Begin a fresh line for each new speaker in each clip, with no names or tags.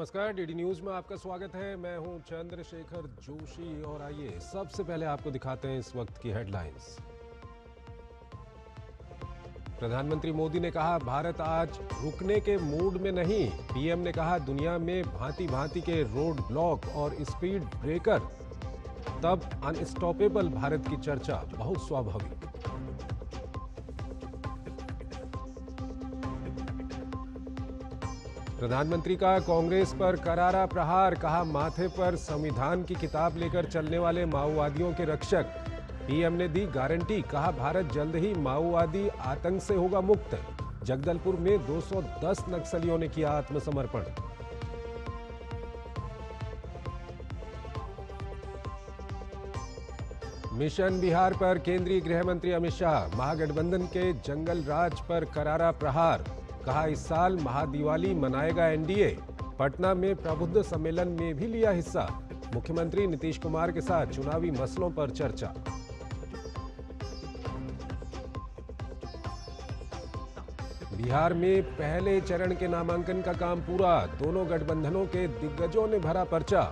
नमस्कार, DD news में आपका स्वागत है। मैं हूं चंद्रशेखर जोशी और आइए सबसे पहले आपको दिखाते हैं इस वक्त की हेडलाइंस। प्रधानमंत्री मोदी ने कहा, भारत आज रुकने के मूड में नहीं। पीएम ने कहा, दुनिया में भांति भांति के रोड ब्लॉक और स्पीड ब्रेकर, तब अनस्टॉपेबल भारत की चर्चा बहुत स्वाभाविक। प्रधानमंत्री का कांग्रेस पर करारा प्रहार, कहा, माथे पर संविधान की किताब लेकर चलने वाले माओवादियों के रक्षक। पीएम ने दी गारंटी, कहा, भारत जल्द ही माओवादी आतंक से होगा मुक्त। जगदलपुर में 210 नक्सलियों ने किया आत्मसमर्पण। मिशन बिहार पर केंद्रीय गृह मंत्री अमित शाह, महागठबंधन के जंगल राज पर करारा प्रहार, कहा, इस साल महादिवाली मनाएगा एनडीए। पटना में प्रबुद्ध सम्मेलन में भी लिया हिस्सा। मुख्यमंत्री नीतीश कुमार के साथ चुनावी मसलों पर चर्चा। बिहार में पहले चरण के नामांकन का काम पूरा, दोनों गठबंधनों के दिग्गजों ने भरा पर्चा।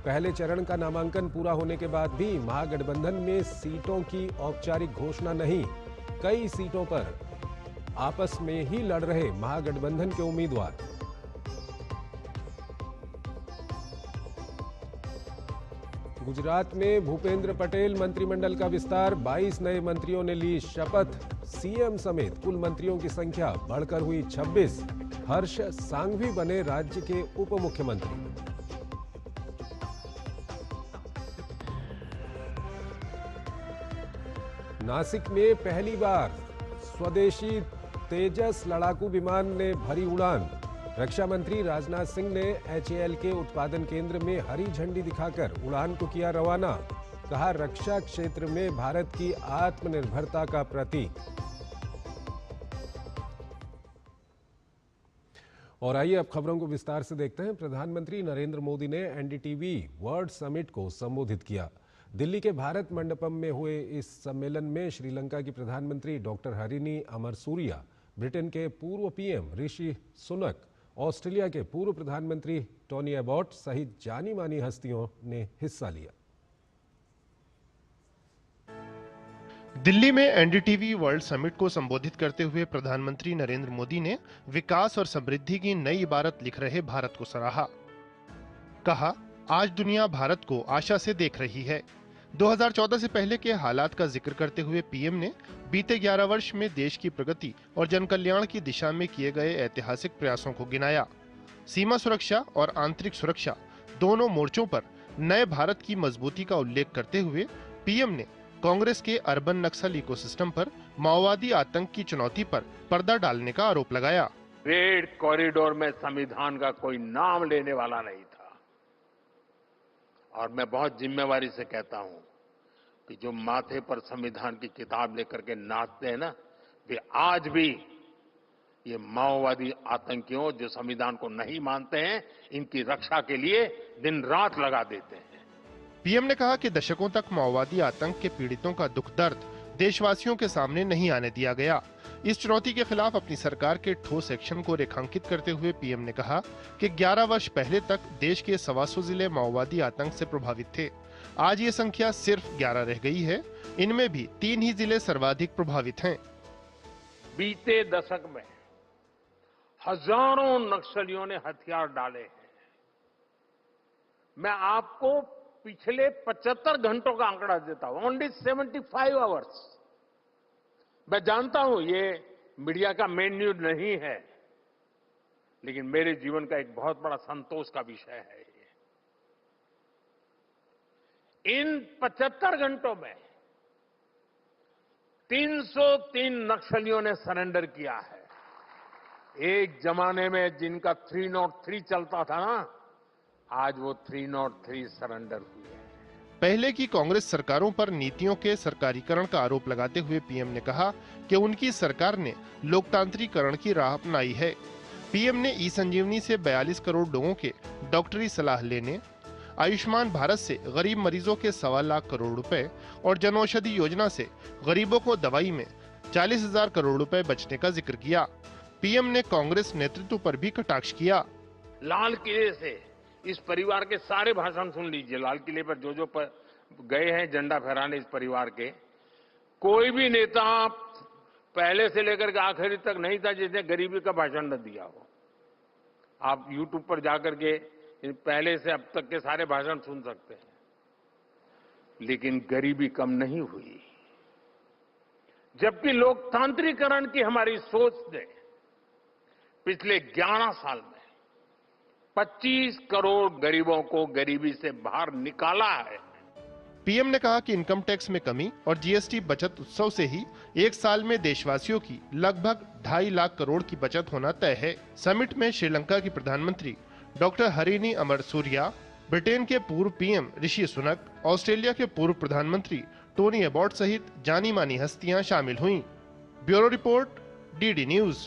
पहले चरण का नामांकन पूरा होने के बाद भी महागठबंधन में सीटों की औपचारिक घोषणा नहीं। कई सीटों पर आपस में ही लड़ रहे महागठबंधन के उम्मीदवार। गुजरात में भूपेंद्र पटेल मंत्रिमंडल का विस्तार, 22 नए मंत्रियों ने ली शपथ। सीएम समेत कुल मंत्रियों की संख्या बढ़कर हुई 26। हर्ष सांघवी बने राज्य के उप मुख्यमंत्री। नासिक में पहली बार स्वदेशी तेजस लड़ाकू विमान ने भरी उड़ान। रक्षा मंत्री राजनाथ सिंह ने एचएएल के उत्पादन केंद्र में हरी झंडी दिखाकर उड़ान को किया रवाना। कहा, रक्षा क्षेत्र में भारत की आत्मनिर्भरता का प्रतीक। और आइए अब खबरों को विस्तार से देखते हैं। प्रधानमंत्री नरेंद्र मोदी ने एनडीटीवी वर्ल्ड समिट को संबोधित किया। दिल्ली के भारत मंडपम में हुए इस सम्मेलन में श्रीलंका की प्रधानमंत्री डॉक्टर हरिनी अमरसूरिया, ब्रिटेन के पूर्व पीएम ऋषि सुनक, ऑस्ट्रेलिया के पूर्व प्रधानमंत्री टोनी एबॉट सहित जानी मानी हस्तियों ने हिस्सा लिया।
दिल्ली में एनडीटीवी वर्ल्ड समिट को संबोधित करते हुए प्रधानमंत्री नरेंद्र मोदी ने विकास और समृद्धि की नई इबारत लिख रहे भारत को सराहा। कहा, आज दुनिया भारत को आशा से देख रही है। 2014 से पहले के हालात का जिक्र करते हुए पीएम ने बीते 11 वर्ष में देश की प्रगति और जनकल्याण की दिशा में किए गए ऐतिहासिक प्रयासों को गिनाया। सीमा सुरक्षा और आंतरिक सुरक्षा दोनों मोर्चों पर नए भारत की मजबूती का उल्लेख करते हुए पीएम ने कांग्रेस के अर्बन नक्सल इकोसिस्टम पर माओवादी आतंक की चुनौती पर पर्दा डालने का आरोप लगाया।
रेड कॉरिडोर में संविधान का कोई नाम लेने वाला नहीं था, और मैं बहुत जिम्मेवारी से कहता हूं कि जो माथे पर संविधान की किताब लेकर के नाचते हैं ना, वे आज भी ये माओवादी आतंकियों जो संविधान को नहीं मानते हैं, इनकी रक्षा के लिए दिन रात लगा देते हैं।
पीएम ने कहा कि दशकों तक माओवादी आतंक के पीड़ितों का दुख दर्द देशवासियों के सामने नहीं आने दिया गया। इस चुनौती के खिलाफ अपनी सरकार के ठोस एक्शन को रेखांकित करते हुए पीएम ने कहा कि 11 वर्ष पहले तक देश के 125 जिले माओवादी आतंक से प्रभावित थे। आज ये संख्या सिर्फ 11 रह गई है। इनमें भी 3 ही जिले सर्वाधिक प्रभावित हैं।
बीते दशक में हजारों नक्सलियों ने हथियार डाले हैं। मैं आपको पिछले 75 घंटों का आंकड़ा देता हूं, ओनली 75 आवर्स। मैं जानता हूं ये मीडिया का मेन न्यूज नहीं है, लेकिन मेरे जीवन का एक बहुत बड़ा संतोष का विषय है। इन 75 घंटों में 303 नक्सलियों ने सरेंडर किया है। एक जमाने में जिनका 303 चलता था ना, आज वो 303 सरेंडर हुए हैं।
पहले की कांग्रेस सरकारों पर नीतियों के सरकारीकरण का आरोप लगाते हुए पीएम ने कहा कि उनकी सरकार ने लोकतांत्रिकरण की राह अपनाई है। पीएम ने ई संजीवनी से 42 करोड़ लोगों के डॉक्टरी सलाह लेने, आयुष्मान भारत से गरीब मरीजों के 1.25 लाख करोड़ रुपए और जनौषधि योजना से गरीबों को दवाई में 40,000 करोड़ रुपए बचने का जिक्र किया। पीएम ने कांग्रेस नेतृत्व पर भी कटाक्ष किया।
लाल किले से इस परिवार के सारे भाषण सुन लीजिए। लाल किले पर जो गए हैं झंडा फहराने इस परिवार के, कोई भी नेता पहले से लेकर के आखिरी तक नहीं था जिसने गरीबी का भाषण न दिया हो। आप YouTube पर जाकर के पहले से अब तक के सारे भाषण सुन सकते हैं। लेकिन गरीबी कम नहीं हुई, जबकि लोकतांत्रिकरण की हमारी सोच ने पिछले 11 साल में 25 करोड़ गरीबों को गरीबी से बाहर निकाला है।
पीएम ने कहा कि इनकम टैक्स में कमी और जीएसटी बचत उत्सव से ही एक साल में देशवासियों की लगभग 2.5 लाख करोड़ की बचत होना तय है। समिट में श्रीलंका की प्रधानमंत्री डॉक्टर हरिनी अमरसूरिया, ब्रिटेन के पूर्व पीएम ऋषि सुनक, ऑस्ट्रेलिया के पूर्व प्रधानमंत्री टोनी अबॉट सहित जानी मानी हस्तियां शामिल हुईं। Bureau report, DD news.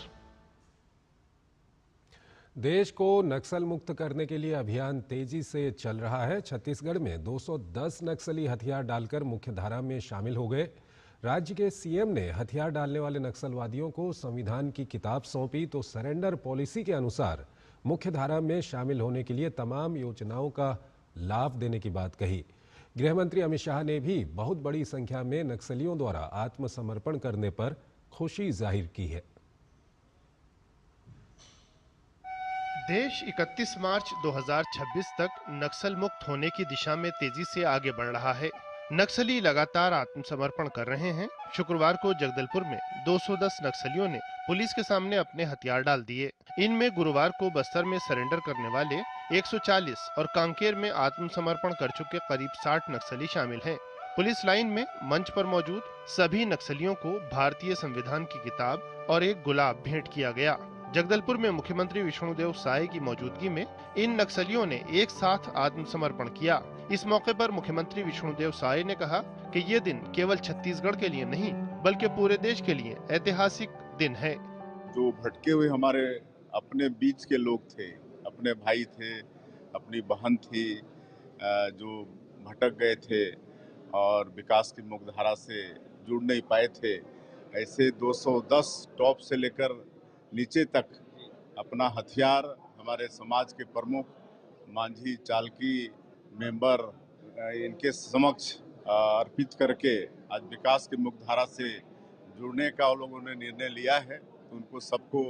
देश को नक्सल मुक्त करने के लिए अभियान तेजी से चल रहा है। छत्तीसगढ़ में 210 नक्सली हथियार डालकर मुख्यधारा में शामिल हो गए। राज्य के सीएम ने हथियार डालने वाले नक्सलवादियों को संविधान की किताब सौंपी तो सरेंडर पॉलिसी के अनुसार मुख्यधारा में शामिल होने के लिए तमाम योजनाओं का लाभ देने की बात कही। गृह मंत्री अमित शाह ने भी बहुत बड़ी संख्या में नक्सलियों द्वारा आत्मसमर्पण करने पर खुशी जाहिर की है।
देश 31 मार्च 2026 तक नक्सल मुक्त होने की दिशा में तेजी से आगे बढ़ रहा है। नक्सली लगातार आत्मसमर्पण कर रहे हैं। शुक्रवार को जगदलपुर में 210 नक्सलियों ने पुलिस के सामने अपने हथियार डाल दिए। इनमें गुरुवार को बस्तर में सरेंडर करने वाले 140 और कांकेर में आत्मसमर्पण कर चुके करीब 60 नक्सली शामिल हैं। पुलिस लाइन में मंच पर मौजूद सभी नक्सलियों को भारतीय संविधान की किताब और एक गुलाब भेंट किया गया। जगदलपुर में मुख्यमंत्री विष्णुदेव साय की मौजूदगी में इन नक्सलियों ने एक साथ आत्मसमर्पण किया। इस मौके पर मुख्यमंत्री विष्णुदेव साय ने कहा कि ये दिन केवल छत्तीसगढ़ के लिए नहीं बल्कि पूरे देश के लिए ऐतिहासिक दिन है।
जो भटके हुए हमारे अपने बीच के लोग थे, अपने भाई थे, अपनी बहन थी, जो भटक गए थे और विकास की मुख्यधारा से जुड़ नहीं पाए थे, ऐसे 210 टॉप से लेकर नीचे तक अपना हथियार हमारे समाज के प्रमुख मांझी, चालकी, मेंबर इनके समक्ष अर्पित करके आज विकास की मुख्यधारा से जुड़ने का उन लोगों ने निर्णय लिया है। तो उनको सबको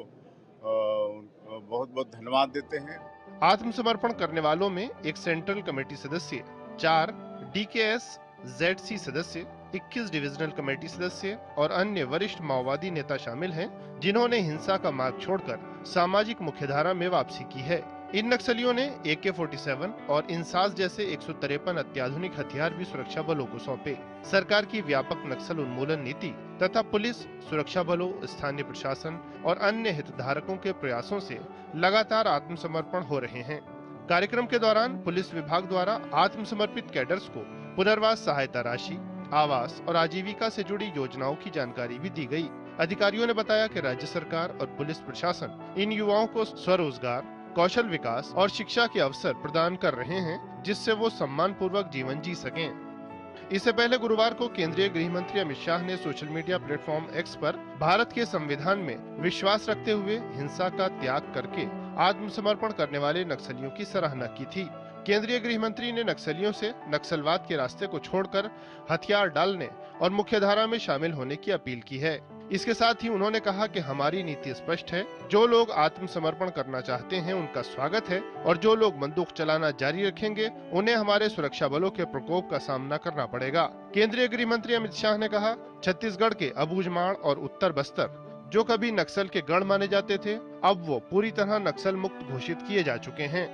बहुत बहुत धन्यवाद देते हैं।
आत्मसमर्पण करने वालों में एक सेंट्रल कमेटी सदस्य, 4 डीकेएस जेडसी सदस्य, 21 डिविजनल कमेटी सदस्य और अन्य वरिष्ठ माओवादी नेता शामिल हैं, जिन्होंने हिंसा का मार्ग छोड़कर सामाजिक मुख्यधारा में वापसी की है। इन नक्सलियों ने AK-47 और इंसास जैसे 153 अत्याधुनिक हथियार भी सुरक्षा बलों को सौंपे। सरकार की व्यापक नक्सल उन्मूलन नीति तथा पुलिस, सुरक्षा बलों, स्थानीय प्रशासन और अन्य हितधारकों के प्रयासों से लगातार आत्मसमर्पण हो रहे हैं। कार्यक्रम के दौरान पुलिस विभाग द्वारा आत्मसमर्पित कैडर्स को पुनर्वास सहायता राशि, आवास और आजीविका से जुड़ी योजनाओं की जानकारी भी दी गई। अधिकारियों ने बताया कि राज्य सरकार और पुलिस प्रशासन इन युवाओं को स्वरोजगार, कौशल विकास और शिक्षा के अवसर प्रदान कर रहे हैं, जिससे वो सम्मान पूर्वक जीवन जी सकें। इससे पहले गुरुवार को केंद्रीय गृह मंत्री अमित शाह ने सोशल मीडिया प्लेटफॉर्म एक्स पर भारत के संविधान में विश्वास रखते हुए हिंसा का त्याग करके आत्मसमर्पण करने वाले नक्सलियों की सराहना की थी। केंद्रीय गृह मंत्री ने नक्सलियों से नक्सलवाद के रास्ते को छोड़कर हथियार डालने और मुख्यधारा में शामिल होने की अपील की है। इसके साथ ही उन्होंने कहा कि हमारी नीति स्पष्ट है, जो लोग आत्मसमर्पण करना चाहते हैं उनका स्वागत है और जो लोग बंदूक चलाना जारी रखेंगे उन्हें हमारे सुरक्षा बलों के प्रकोप का सामना करना पड़ेगा। केंद्रीय गृह मंत्री अमित शाह ने कहा, छत्तीसगढ़ के अबूझमाड़ और उत्तर बस्तर, जो कभी नक्सल के गढ़ माने जाते थे, अब वो पूरी तरह नक्सल मुक्त घोषित किए जा चुके हैं।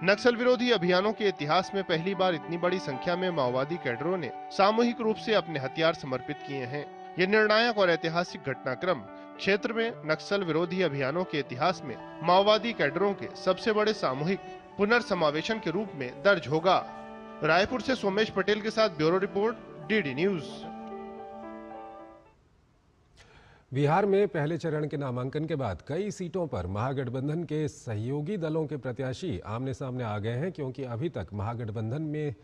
नक्सल विरोधी अभियानों के इतिहास में पहली बार इतनी बड़ी संख्या में माओवादी कैडरों ने सामूहिक रूप से अपने हथियार समर्पित किए हैं। ये निर्णायक और ऐतिहासिक घटनाक्रम क्षेत्र में नक्सल विरोधी अभियानों के इतिहास में माओवादी कैडरों के सबसे बड़े सामूहिक पुनर्समावेशन के रूप में दर्ज होगा। रायपुर से सोमेश पटेल के साथ bureau report, DD news.
Bihar में पहले चरण के नामांकन के बाद कई सीटों पर महागठबंधन के सहयोगी दलों के प्रत्याशी आमने सामने आ गए हैं, क्योंकि अभी तक महागठबंधन में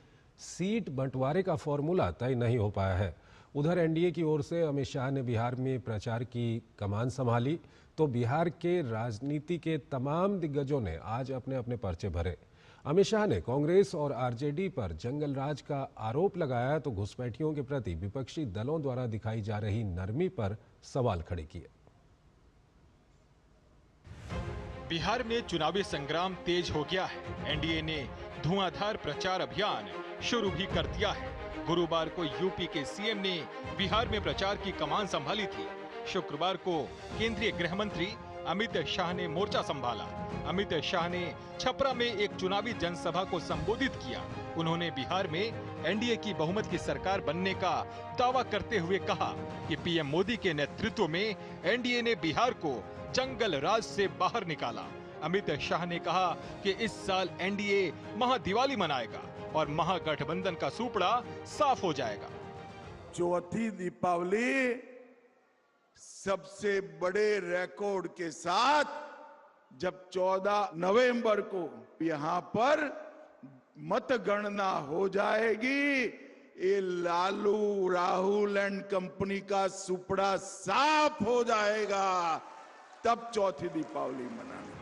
सीट बंटवारे का फॉर्मूला तय नहीं हो पाया है। उधर एनडीए की ओर से अमित शाह ने बिहार में प्रचार की कमान संभाली, तो बिहार के राजनीति के तमाम दिग्गजों ने आज अपने अपने पर्चे भरे। अमित शाह ने कांग्रेस और आरजेडी पर जंगल राज का आरोप लगाया तो घुसपैठियों के प्रति विपक्षी दलों द्वारा दिखाई जा रही नरमी पर सवाल खड़े किए।
बिहार में चुनावी संग्राम तेज हो गया है। एनडीए ने धुआंधार प्रचार अभियान शुरू भी कर दिया है। गुरुवार को यूपी के सीएम ने बिहार में प्रचार की कमान संभाली थी। शुक्रवार को केंद्रीय गृह मंत्री अमित शाह ने मोर्चा संभाला। अमित शाह ने छपरा में एक चुनावी जनसभा को संबोधित किया। उन्होंने बिहार में एनडीए की बहुमत की सरकार बनने का दावा करते हुए कहा कि पीएम मोदी के नेतृत्व में एनडीए ने बिहार को जंगल राज से बाहर निकाला। अमित शाह ने कहा कि इस साल एनडीए महादिवाली मनाएगा और महागठबंधन का सूपड़ा साफ हो जाएगा।
चौथी दीपावली सबसे बड़े रिकॉर्ड के साथ जब 14 नवंबर को यहां पर मतगणना हो जाएगी, ये लालू राहुल एंड कंपनी का सुपड़ा साफ हो जाएगा, तब चौथी दीपावली मनाना।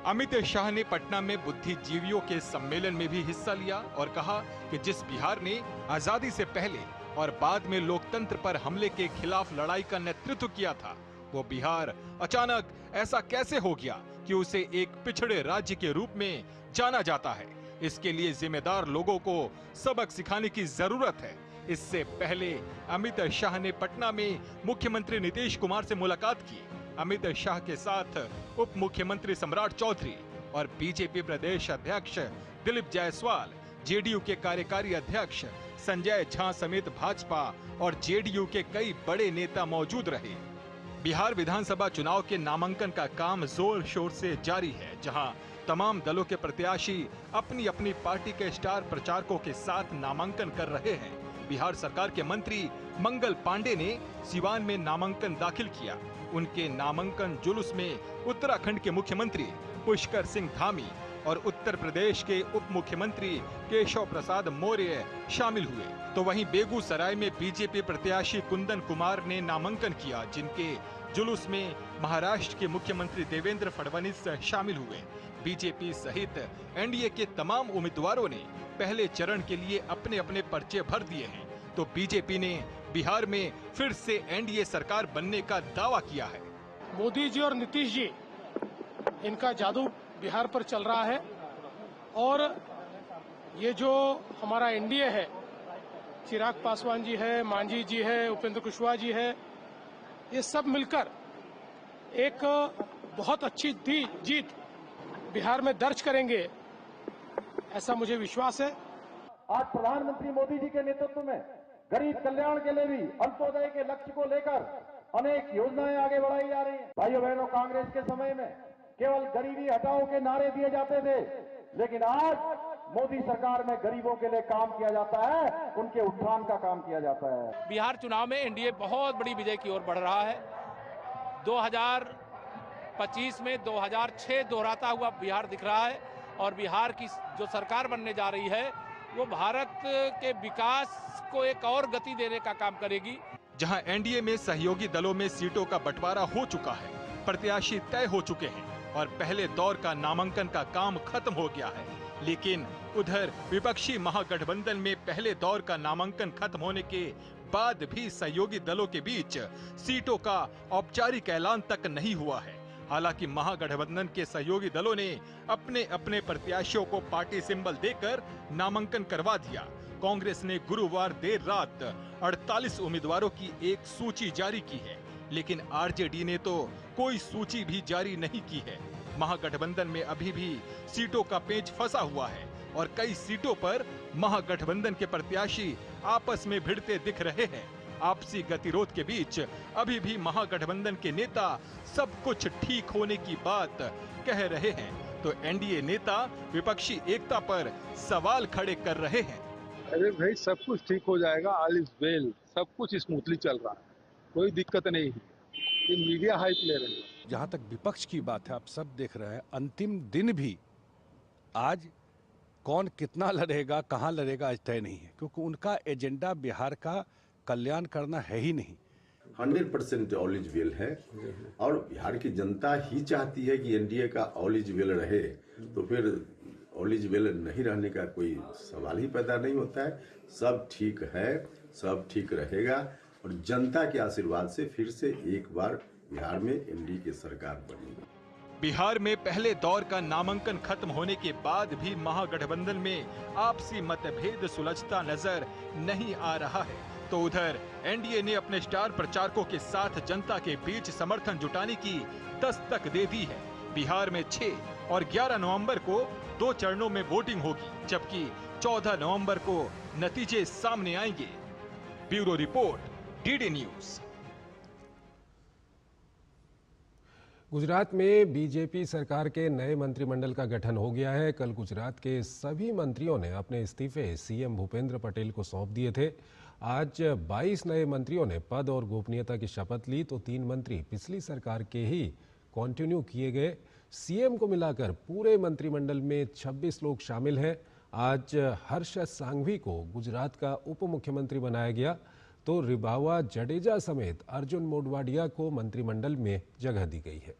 अमित शाह ने पटना में बुद्धिजीवियों के सम्मेलन में भी हिस्सा लिया और कहा कि जिस बिहार ने आजादी से पहले और बाद में लोकतंत्र पर हमले के खिलाफ लड़ाई का नेतृत्व किया था, वो बिहार अचानक ऐसा कैसे हो गया कि उसे एक पिछड़े राज्य के रूप में जाना जाता है। इसके लिए जिम्मेदार लोगों को सबक सिखाने की जरूरत है। इससे पहले अमित शाह ने पटना में मुख्यमंत्री नीतीश कुमार से मुलाकात की। अमित शाह के साथ उप मुख्यमंत्री सम्राट चौधरी और बीजेपी प्रदेश अध्यक्ष दिलीप जायसवाल, जेडीयू के कार्यकारी अध्यक्ष संजय झा समेत भाजपा और जेडीयू के कई बड़े नेता मौजूद रहे। बिहार विधानसभा चुनाव के नामांकन का काम जोर शोर से जारी है, जहां तमाम दलों के प्रत्याशी अपनी अपनी पार्टी के स्टार प्रचारकों के साथ नामांकन कर रहे हैं। बिहार सरकार के मंत्री मंगल पांडे ने सिवान में नामांकन दाखिल किया। उनके नामांकन जुलूस में उत्तराखंड के मुख्यमंत्री पुष्कर सिंह धामी और उत्तर प्रदेश के उप मुख्यमंत्री केशव प्रसाद मौर्य शामिल हुए। तो वहीं बेगूसराय में बीजेपी प्रत्याशी कुंदन कुमार ने नामांकन किया, जिनके जुलूस में महाराष्ट्र के मुख्यमंत्री देवेंद्र फडणवीस शामिल हुए। बीजेपी सहित एनडीए के तमाम उम्मीदवारों ने पहले चरण के लिए अपने अपने पर्चे भर दिए हैं। तो बीजेपी ने बिहार में फिर से एनडीए सरकार बनने का दावा किया है।
मोदी जी और नीतीश जी, इनका जादू बिहार पर चल रहा है और ये जो हमारा एनडीए है, चिराग पासवान जी है, मांझी जी है, उपेंद्र कुशवाहा जी है, ये सब मिलकर एक बहुत अच्छी जीत बिहार में दर्ज करेंगे, ऐसा मुझे विश्वास है।
आज प्रधानमंत्री मोदी जी के नेतृत्व में गरीब कल्याण के लिए भी अंत्योदय के लक्ष्य को लेकर अनेक योजनाएं आगे बढ़ाई जा रही हैं। भाइयों बहनों, कांग्रेस के समय में केवल गरीबी हटाओ के नारे दिए जाते थे, लेकिन आज मोदी सरकार में गरीबों के लिए काम किया जाता है, उनके उत्थान का काम किया जाता है।
बिहार चुनाव में एनडीए बहुत बड़ी विजय की ओर बढ़ रहा है। 2025 में 2006 दोहराता हुआ बिहार दिख रहा है और बिहार की जो सरकार बनने जा रही है वो भारत के विकास को एक और गति देने का काम करेगी।
जहां एनडीए में सहयोगी दलों में सीटों का बंटवारा हो चुका है, प्रत्याशी तय हो चुके हैं और पहले दौर का नामांकन का काम खत्म हो गया है, लेकिन उधर विपक्षी महागठबंधन में पहले दौर का नामांकन खत्म होने के बाद भी सहयोगी दलों के बीच सीटों का औपचारिक ऐलान तक नहीं हुआ है। हालांकि महागठबंधन के सहयोगी दलों ने अपने अपने प्रत्याशियों को पार्टी सिंबल देकर नामांकन करवा दिया। कांग्रेस ने गुरुवार देर रात 48 उम्मीदवारों की एक सूची जारी की है, लेकिन आरजेडी ने तो कोई सूची भी जारी नहीं की है। महागठबंधन में अभी भी सीटों का पेंच फंसा हुआ है और कई सीटों पर महागठबंधन के प्रत्याशी आपस में भिड़ते दिख रहे हैं। आपसी गतिरोध के बीच अभी भी महागठबंधन के नेता सब कुछ ठीक होने की बात कह रहे हैं, तो एनडीए नेता विपक्षी एकता पर सवाल खड़े कर रहे हैं।
अरे भाई, सब कुछ ठीक हो जाएगा, ऑल इज वेल, सब कुछ स्मूथली चल रहा है, कोई दिक्कत नहीं है। ये मीडिया हाइप ले रही है।
जहां तक विपक्ष की बात है, आप सब देख रहे हैं, अंतिम दिन भी आज कौन कितना लड़ेगा, कहां लड़ेगा, आज तय नहीं है, क्योंकि उनका एजेंडा बिहार का कल्याण करना है ही नहीं।
100% ऑल इज वेल है और बिहार की जनता ही चाहती है कि एनडीए का ऑल इज वेल रहे, तो फिर एलिजिबल नहीं रहने का कोई सवाल ही पैदा नहीं होता है। सब ठीक है, सब ठीक रहेगा और जनता के आशीर्वाद से फिर से एक बार बिहार में एनडीए की सरकार बनेगी।
बिहार में पहले दौर का नामांकन खत्म होने के बाद भी महागठबंधन में आपसी मतभेद सुलझता नजर नहीं आ रहा है, तो उधर एनडीए ने अपने स्टार प्रचारकों के साथ जनता के बीच समर्थन जुटाने की दस्तक दे दी है। बिहार में 6 और 11 नवंबर को 2 चरणों में वोटिंग होगी, जबकि 14 नवंबर को नतीजे सामने आएंगे। Bureau report, DD news.
Gujarat में बीजेपी सरकार के नए मंत्रिमंडल का गठन हो गया है। कल गुजरात के सभी मंत्रियों ने अपने इस्तीफे सीएम भूपेंद्र पटेल को सौंप दिए थे। आज 22 नए मंत्रियों ने पद और गोपनीयता की शपथ ली, तो 3 मंत्री पिछली सरकार के ही कंटिन्यू किए गए। सीएम को मिलाकर पूरे मंत्रिमंडल में 26 लोग शामिल हैं। आज हर्ष सांघवी को गुजरात का उप मुख्यमंत्री बनाया गया, तो रिबावा जडेजा समेत अर्जुन मोढवाडिया को मंत्रिमंडल में जगह दी गई है।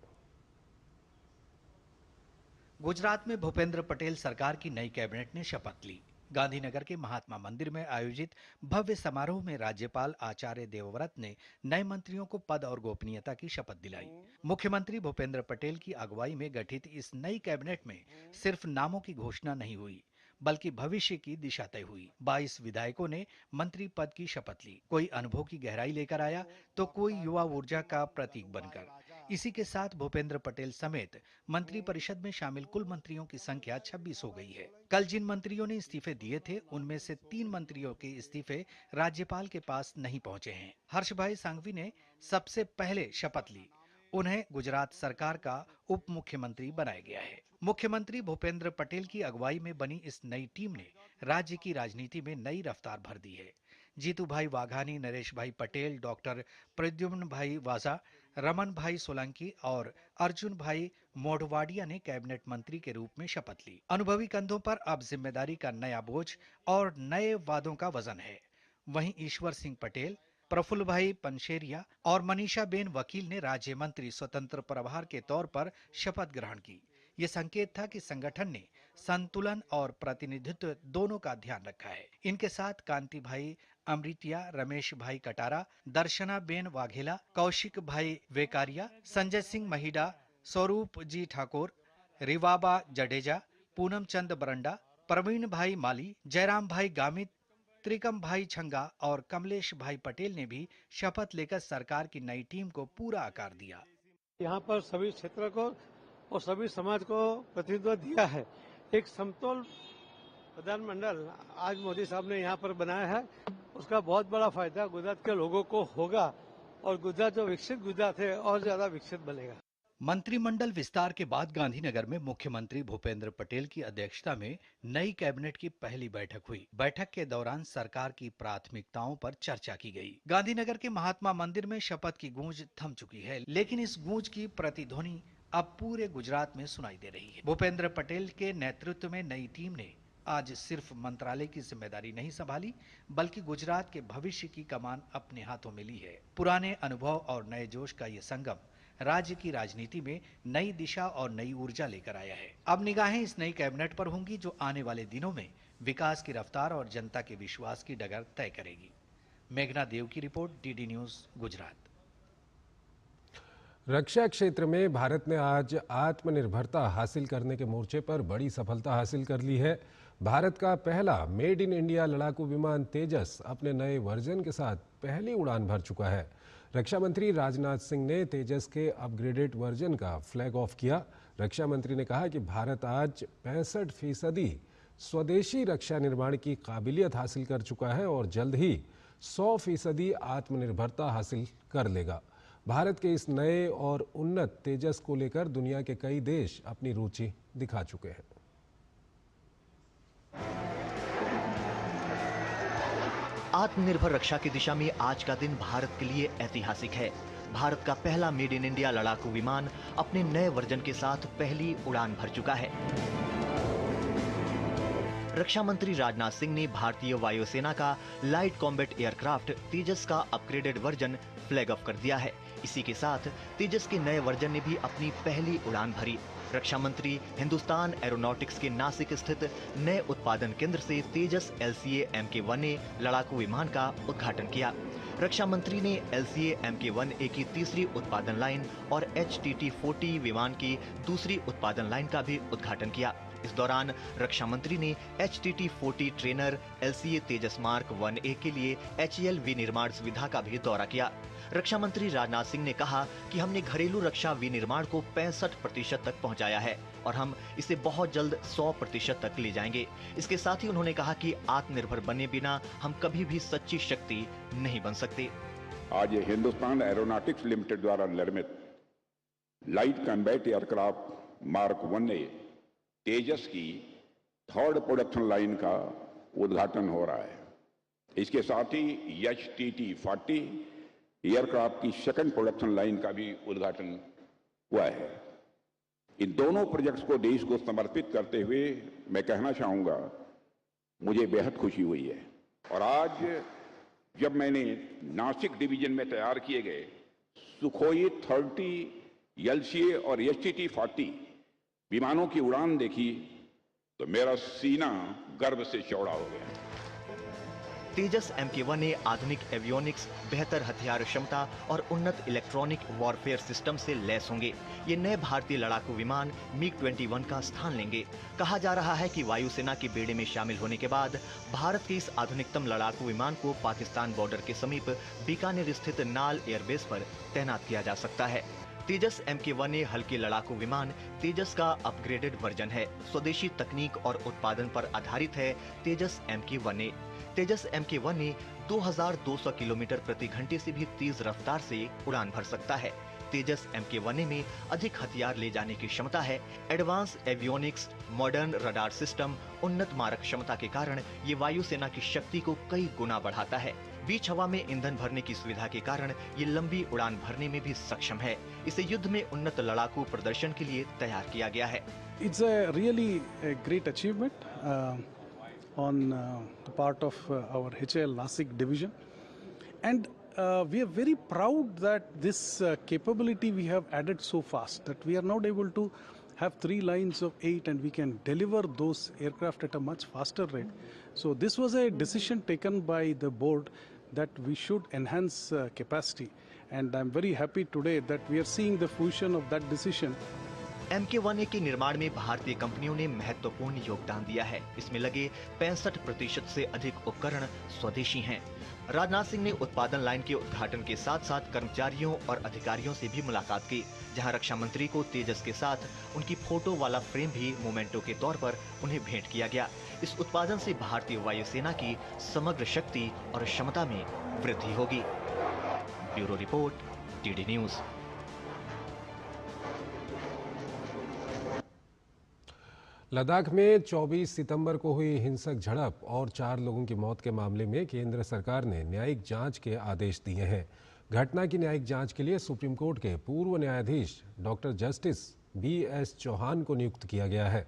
गुजरात में भूपेंद्र पटेल सरकार की नई कैबिनेट ने शपथ ली। गांधीनगर के महात्मा मंदिर में आयोजित भव्य समारोह में राज्यपाल आचार्य देवव्रत ने नए मंत्रियों को पद और गोपनीयता की शपथ दिलाई। मुख्यमंत्री भूपेंद्र पटेल की अगुवाई में गठित इस नई कैबिनेट में सिर्फ नामों की घोषणा नहीं हुई, बल्कि भविष्य की दिशा तय हुई। 22 विधायकों ने मंत्री पद की शपथ ली। कोई अनुभव की गहराई लेकर आया, तो कोई युवा ऊर्जा का प्रतीक बनकर। इसी के साथ भूपेंद्र पटेल समेत मंत्री परिषद में शामिल कुल मंत्रियों की संख्या 26 हो गई है। कल जिन मंत्रियों ने इस्तीफे दिए थे, उनमें से 3 मंत्रियों के इस्तीफे राज्यपाल के पास नहीं पहुंचे हैं। हर्ष भाई सांघवी ने सबसे पहले शपथ ली। उन्हें गुजरात सरकार का उप मुख्यमंत्री बनाया गया है। मुख्यमंत्री भूपेंद्र पटेल की अगुवाई में बनी इस नई टीम ने राज्य की राजनीति में नई रफ्तार भर दी है। जीतू भाई वाघानी, नरेश भाई पटेल, डॉक्टर प्रद्युम्न भाई वाजा, रमन भाई सोलंकी और अर्जुन भाई मोढवाडिया ने कैबिनेट मंत्री के रूप में शपथ ली। अनुभवी कंधों पर अब जिम्मेदारी का नया बोझ और नए वादों का वजन है। वहीं ईश्वर सिंह पटेल, प्रफुल्ल भाई पंशेरिया और मनीषा बेन वकील ने राज्य मंत्री स्वतंत्र प्रभार के तौर पर शपथ ग्रहण की। ये संकेत था कि संगठन ने संतुलन और प्रतिनिधित्व दोनों का ध्यान रखा है। इनके साथ कांति भाई अमृतिया, रमेश भाई कटारा, दर्शना बेन वाघेला, कौशिक भाई वेकारिया, संजय सिंह महिडा, स्वरूप जी ठाकुर, रिवाबा जडेजा, पूनम चंद बरंडा, प्रवीण भाई माली, जयराम भाई गामित, त्रिकम भाई छंगा और कमलेश भाई पटेल ने भी शपथ लेकर सरकार की नई टीम को पूरा आकार दिया।
यहाँ पर सभी क्षेत्र को और सभी समाज को प्रतिनिधित्व दिया है। एक समतोल विधानमंडल आज मोदी साहब ने यहाँ पर बनाया है, उसका बहुत बड़ा फायदा गुजरात के लोगों को होगा और गुजरात जो विकसित गुजरात है और ज्यादा विकसित बनेगा।
मंत्रिमंडल विस्तार के बाद गांधीनगर में मुख्यमंत्री भूपेंद्र पटेल की अध्यक्षता में नई कैबिनेट की पहली बैठक हुई। बैठक के दौरान सरकार की प्राथमिकताओं पर चर्चा की गई। गांधीनगर के महात्मा मंदिर में शपथ की गूंज थम चुकी है, लेकिन इस गूंज की प्रतिध्वनि अब पूरे गुजरात में सुनाई दे रही है। भूपेंद्र पटेल के नेतृत्व में नई टीम ने आज सिर्फ मंत्रालय की जिम्मेदारी नहीं संभाली, बल्कि गुजरात के भविष्य की कमान अपने हाथों में ली है। पुराने अनुभव और नए जोश का ये संगम राज्य की राजनीति में नई दिशा और नई ऊर्जा लेकर आया है। अब निगाहें इस नई कैबिनेट पर होंगी, जो आने वाले दिनों में विकास की रफ्तार और जनता के विश्वास की डगर तय करेगी। मेघना देव की रिपोर्ट, डीडी न्यूज, गुजरात।
रक्षा क्षेत्र में भारत ने आज आत्मनिर्भरता हासिल करने के मोर्चे पर बड़ी सफलता हासिल कर ली है। भारत का पहला मेड इन इंडिया लड़ाकू विमान तेजस अपने नए वर्जन के साथ पहली उड़ान भर चुका है। रक्षा मंत्री राजनाथ सिंह ने तेजस के अपग्रेडेड वर्जन का फ्लैग ऑफ किया। रक्षा मंत्री ने कहा कि भारत आज 65% स्वदेशी रक्षा निर्माण की काबिलियत हासिल कर चुका है और जल्द ही 100% आत्मनिर्भरता हासिल कर लेगा। भारत के इस नए और उन्नत तेजस को लेकर दुनिया के कई देश अपनी रुचि दिखा चुके हैं।
आत्मनिर्भर रक्षा की दिशा में आज का दिन भारत के लिए ऐतिहासिक है। भारत का पहला मेड इन इंडिया लड़ाकू विमान अपने नए वर्जन के साथ पहली उड़ान भर चुका है। रक्षा मंत्री राजनाथ सिंह ने भारतीय वायुसेना का लाइट कॉम्बैट एयरक्राफ्ट तेजस का अपग्रेडेड वर्जन फ्लैग ऑफ कर दिया है। इसी के साथ तेजस के नए वर्जन ने भी अपनी पहली उड़ान भरी। रक्षा मंत्री हिंदुस्तान एरोनॉटिक्स के नासिक स्थित नए उत्पादन केंद्र से तेजस LCA Mk1A लड़ाकू विमान का उद्घाटन किया। रक्षा मंत्री ने LCA Mk1A की तीसरी उत्पादन लाइन और HTT-40 विमान की दूसरी उत्पादन लाइन का भी उद्घाटन किया। इस दौरान रक्षा मंत्री ने HTT-40 ट्रेनर LCA तेजस मार्क 1A के लिए HEL विनिर्माण सुविधा का भी दौरा किया। रक्षा मंत्री राजनाथ सिंह ने कहा कि हमने घरेलू रक्षा विनिर्माण को 65% तक पहुंचाया है और हम इसे बहुत जल्द 100% तक ले जाएंगे। इसके साथ ही उन्होंने कहा कि आत्मनिर्भर बने बिना हम कभी भी सच्ची शक्ति नहीं बन सकते।
आज ये हिंदुस्तान एरोनॉटिक्स लिमिटेड द्वारा निर्मित light combat aircraft mark 1A तेजस की थर्ड प्रोडक्शन लाइन का उद्घाटन हो रहा है। इसके साथ ही HTT-40 एयरक्राफ्ट की सेकंड प्रोडक्शन लाइन का भी उद्घाटन हुआ है। इन दोनों प्रोजेक्ट्स को देश को समर्पित करते हुए मैं कहना चाहूंगा, मुझे बेहद खुशी हुई है। और आज जब मैंने नासिक डिवीजन में तैयार किए गए सुखोई 30 LCA और HTT-40 विमानों की उड़ान देखी तो मेरा सीना गर्व से चौड़ा हो गया।
तेजस Mk1A आधुनिक एवियोनिक्स, बेहतर हथियार क्षमता और उन्नत इलेक्ट्रॉनिक वॉरफेयर सिस्टम से लैस होंगे। ये नए भारतीय लड़ाकू विमान MiG-21 का स्थान लेंगे। कहा जा रहा है कि वायुसेना के बेड़े में शामिल होने के बाद भारत के इस आधुनिकतम लड़ाकू विमान को पाकिस्तान बॉर्डर के समीप बीकानेर स्थित नाल एयरबेस पर तैनात किया जा सकता है। तेजस Mk1A हल्के लड़ाकू विमान तेजस का अपग्रेडेड वर्जन है। स्वदेशी तकनीक और उत्पादन पर आधारित है तेजस Mk1A। तेजस Mk1A 2200 किलोमीटर प्रति घंटे से भी तेज रफ्तार से उड़ान भर सकता है। तेजस Mk1A में अधिक हथियार ले जाने की क्षमता है। Advance avionics, modern radar system, उन्नत मारक क्षमता के कारण ये वायुसेना की शक्ति को कई गुना बढ़ाता है। बीच हवा में ईंधन भरने की सुविधा के कारण ये लंबी उड़ान भरने में भी सक्षम है। इसे युद्ध में उन्नत लड़ाकू प्रदर्शन के लिए तैयार किया गया है।
It's a really a great achievement on the part of our HAL Nasik division, and we are very proud that this capability we have added so fast that we are now able to have 3 lines of 8 and we can deliver those aircraft at a much faster rate. So this was a decision taken by the board that we should enhance capacity, and I'm very happy today that we are seeing the fruition of that decision.
Mk1A के निर्माण में भारतीय कंपनियों ने महत्वपूर्ण योगदान दिया है। इसमें लगे 65% से अधिक उपकरण स्वदेशी हैं। राजनाथ सिंह ने उत्पादन लाइन के उद्घाटन के साथ साथ कर्मचारियों और अधिकारियों से भी मुलाकात की, जहां रक्षा मंत्री को तेजस के साथ उनकी फोटो वाला फ्रेम भी मोमेंटो के तौर पर उन्हें भेंट किया गया। इस उत्पादन से भारतीय वायुसेना की समग्र शक्ति और क्षमता में वृद्धि होगी। Bureau report, DD news.
Ladakh में 24 सितंबर को हुई हिंसक झड़प और 4 लोगों की मौत के मामले में केंद्र सरकार ने न्यायिक जांच के आदेश दिए हैं। घटना की न्यायिक जांच के लिए सुप्रीम कोर्ट के पूर्व न्यायाधीश डॉक्टर जस्टिस BS चौहान को नियुक्त किया गया है।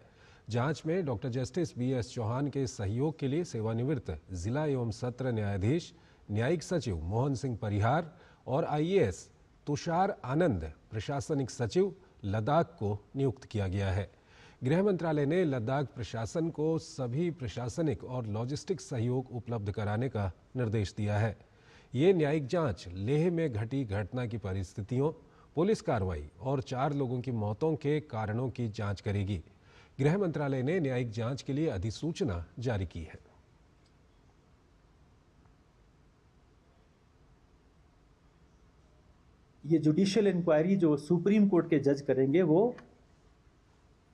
जांच में डॉक्टर जस्टिस BS चौहान के सहयोग के लिए सेवानिवृत्त जिला एवं सत्र न्यायाधीश, न्यायिक सचिव मोहन सिंह परिहार और IAS तुषार आनंद प्रशासनिक सचिव लद्दाख को नियुक्त किया गया है। गृह मंत्रालय ने लद्दाख प्रशासन को सभी प्रशासनिक और लॉजिस्टिक सहयोग उपलब्ध कराने का निर्देश दिया है। ये न्यायिक जांच लेह में घटी घटना की परिस्थितियों, पुलिस कार्रवाई और 4 लोगों की मौतों के कारणों की जांच करेगी। गृह मंत्रालय ने न्यायिक जांच के लिए अधिसूचना जारी की है।
ये जुडिशियल इंक्वायरी जो सुप्रीम कोर्ट के जज करेंगे वो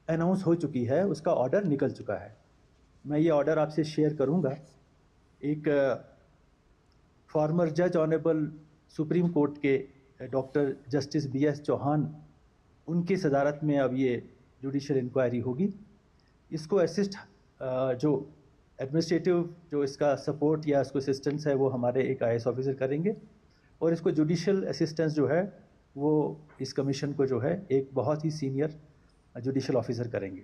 अनाउंस हो चुकी है, उसका ऑर्डर निकल चुका है। मैं ये ऑर्डर आपसे शेयर करूंगा। एक फॉर्मर जज ऑनरेबल सुप्रीम कोर्ट के डॉक्टर जस्टिस BS चौहान, उनकी सदारत में अब ये जुडिशियल इंक्वायरी होगी। इसको असिस्ट जो एडमिनिस्ट्रेटिव जो इसका सपोर्ट या इसको असिस्टेंस है वो हमारे एक IAS ऑफिसर करेंगे, और इसको जुडिशियल असिस्टेंस जो है वो इस कमीशन को जो है एक बहुत ही सीनियर जुडिशियल ऑफिसर करेंगे।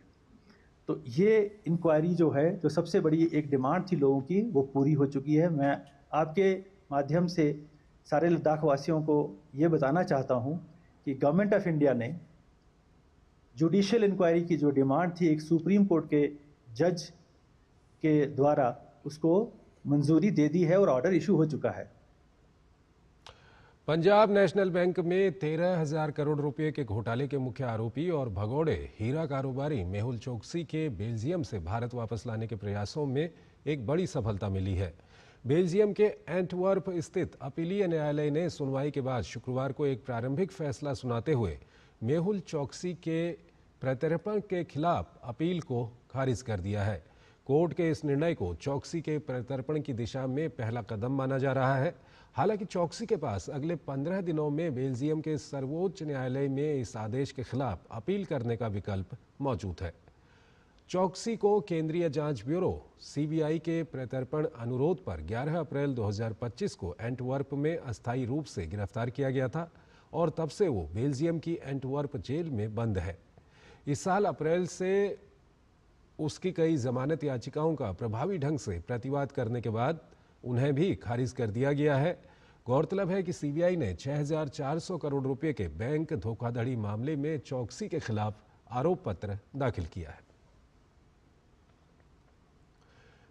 तो ये इंक्वायरी जो है, जो सबसे बड़ी एक डिमांड थी लोगों की, वो पूरी हो चुकी है। मैं आपके माध्यम से सारे लद्दाख वासियों को ये बताना चाहता हूँ कि गवर्नमेंट ऑफ इंडिया ने जुडिशियल इंक्वायरी की जो डिमांड थी एक सुप्रीम कोर्ट के जज के द्वारा उसको मंजूरी दे दी है और ऑर्डर इशू हो चुका है।
पंजाब नेशनल बैंक में 13,000 करोड़ रुपए के घोटाले के मुख्य आरोपी और भगोड़े हीरा कारोबारी मेहुल चोकसी के बेल्जियम से भारत वापस लाने के प्रयासों में एक बड़ी सफलता मिली है। बेल्जियम के एंटवर्प स्थित अपीलीय न्यायालय ने सुनवाई के बाद शुक्रवार को एक प्रारंभिक फैसला सुनाते हुए मेहुल चोकसी के प्रत्यर्पण के खिलाफ अपील को खारिज कर दिया है। कोर्ट के इस निर्णय को चोकसी के प्रत्यर्पण की दिशा में पहला कदम माना जा रहा है। हालांकि चोकसी के पास अगले 15 दिनों में बेल्जियम के सर्वोच्च न्यायालय में इस आदेश के खिलाफ अपील करने का विकल्प मौजूद है। चोकसी को केंद्रीय जांच ब्यूरो सीबीआई के प्रत्यर्पण अनुरोध पर 11 अप्रैल 2025 को एंटवर्प में अस्थायी रूप से गिरफ्तार किया गया था और तब से वो बेल्जियम की एंटवर्प जेल में बंद है। इस साल अप्रैल से उसकी कई जमानत याचिकाओं का प्रभावी ढंग से प्रतिवाद करने के बाद उन्हें भी खारिज कर दिया गया है। गौरतलब है कि सीबीआई ने 6,400 करोड़ रुपए के बैंक धोखाधड़ी मामले में चोकसी के खिलाफ आरोप पत्र दाखिल किया है।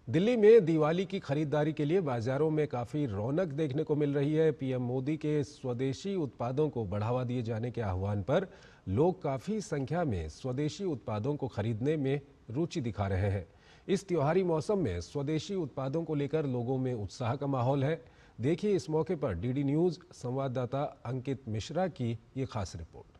दिल्ली में दिवाली की खरीदारी के लिए बाजारों में काफ़ी रौनक देखने को मिल रही है। पीएम मोदी के स्वदेशी उत्पादों को बढ़ावा दिए जाने के आह्वान पर लोग काफ़ी संख्या में स्वदेशी उत्पादों को खरीदने में रुचि दिखा रहे हैं। इस त्योहारी मौसम में स्वदेशी उत्पादों को लेकर लोगों में उत्साह का माहौल है। देखिए इस मौके पर डीडी न्यूज़ संवाददाता अंकित मिश्रा की ये खास रिपोर्ट।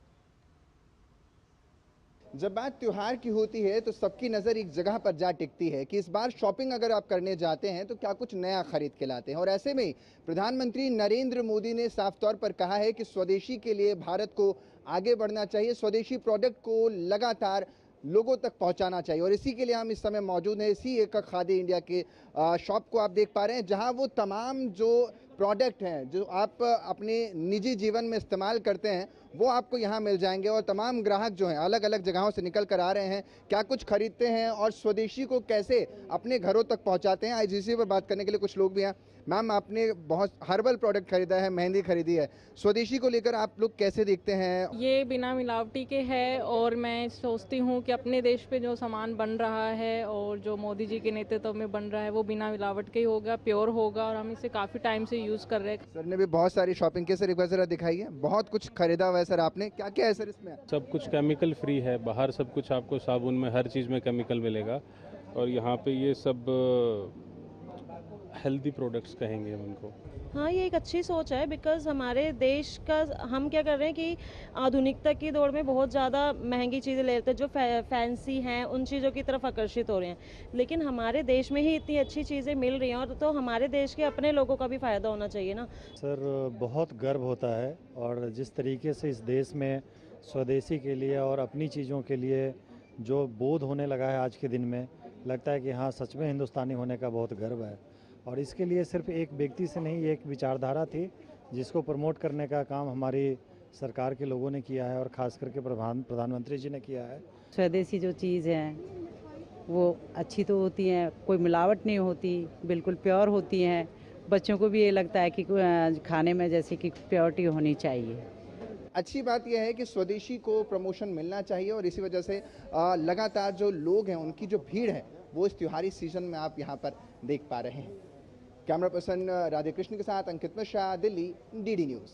जब बात त्योहार की होती है तो सबकी नज़र एक जगह पर जा टिकती है कि इस बार शॉपिंग अगर आप करने जाते हैं तो क्या कुछ नया खरीद के लाते हैं। और ऐसे में प्रधानमंत्री नरेंद्र मोदी ने साफ तौर पर कहा है कि स्वदेशी के लिए भारत को आगे बढ़ना चाहिए, स्वदेशी प्रोडक्ट को लगातार लोगों तक पहुंचाना चाहिए। और इसी के लिए हम इस समय मौजूद हैं इसी एक खादी इंडिया के शॉप को आप देख पा रहे हैं, जहां वो तमाम जो प्रोडक्ट हैं जो आप अपने निजी जीवन में इस्तेमाल करते हैं वो आपको यहाँ मिल जाएंगे। और तमाम ग्राहक जो हैं अलग अलग जगहों से निकल कर आ रहे हैं, क्या कुछ खरीदते हैं और स्वदेशी को कैसे अपने घरों तक पहुँचाते हैं। आज इसी पर बात करने के लिए कुछ लोग भी हैं। मैम, आपने बहुत हर्बल प्रोडक्ट खरीदा है, मेहंदी खरीदी है, स्वदेशी को लेकर आप लोग कैसे देखते हैं?
ये बिना मिलावटी के है और मैं सोचती हूँ कि अपने देश पे जो सामान बन रहा है और जो मोदी जी के नेतृत्व में बन रहा है वो बिना मिलावट के ही होगा, प्योर होगा और हम इसे काफ़ी टाइम से यूज़ कर रहे हैं।
सर ने भी बहुत सारी शॉपिंग की, सर एक बार जरा दिखाइए, बहुत कुछ खरीदा हुआ है सर आपने, क्या क्या है सर इसमें?
सब कुछ केमिकल फ्री है, बाहर सब कुछ आपको साबुन में हर चीज़ में केमिकल मिलेगा और यहाँ पे ये सब हेल्दी प्रोडक्ट्स कहेंगे हम उनको।
हाँ, ये एक अच्छी सोच है बिकॉज हमारे देश का हम क्या कर रहे हैं कि आधुनिकता की दौड़ में बहुत ज़्यादा महंगी चीज़ें ले लेते हैं जो फैंसी हैं, उन चीज़ों की तरफ आकर्षित हो रहे हैं। लेकिन हमारे देश में ही इतनी अच्छी चीज़ें मिल रही हैं और तो हमारे देश के अपने लोगों का भी फ़ायदा होना चाहिए ना।
सर, बहुत गर्व होता है और जिस तरीके से इस देश में स्वदेशी के लिए और अपनी चीज़ों के लिए जो बोध होने लगा है आज के दिन में, लगता है कि हाँ सच में हिंदुस्तानी होने का बहुत गर्व है। और इसके लिए सिर्फ एक व्यक्ति से नहीं, ये एक विचारधारा थी जिसको प्रमोट करने का काम हमारी सरकार के लोगों ने किया है और ख़ास करके प्रधानमंत्री जी ने किया है।
स्वदेशी जो चीज़ है वो अच्छी तो होती हैं, कोई मिलावट नहीं होती, बिल्कुल प्योर होती हैं। बच्चों को भी ये लगता है कि खाने में जैसे कि प्योरिटी होनी चाहिए।
अच्छी बात यह है कि स्वदेशी को प्रमोशन मिलना चाहिए और इसी वजह से लगातार जो लोग हैं उनकी जो भीड़ है वो इस त्योहारी सीजन में आप यहाँ पर देख पा रहे हैं। कैमरा पर्सन राधे कृष्ण के साथ अंकित मिश्रा, दिल्ली, डीडी न्यूज़।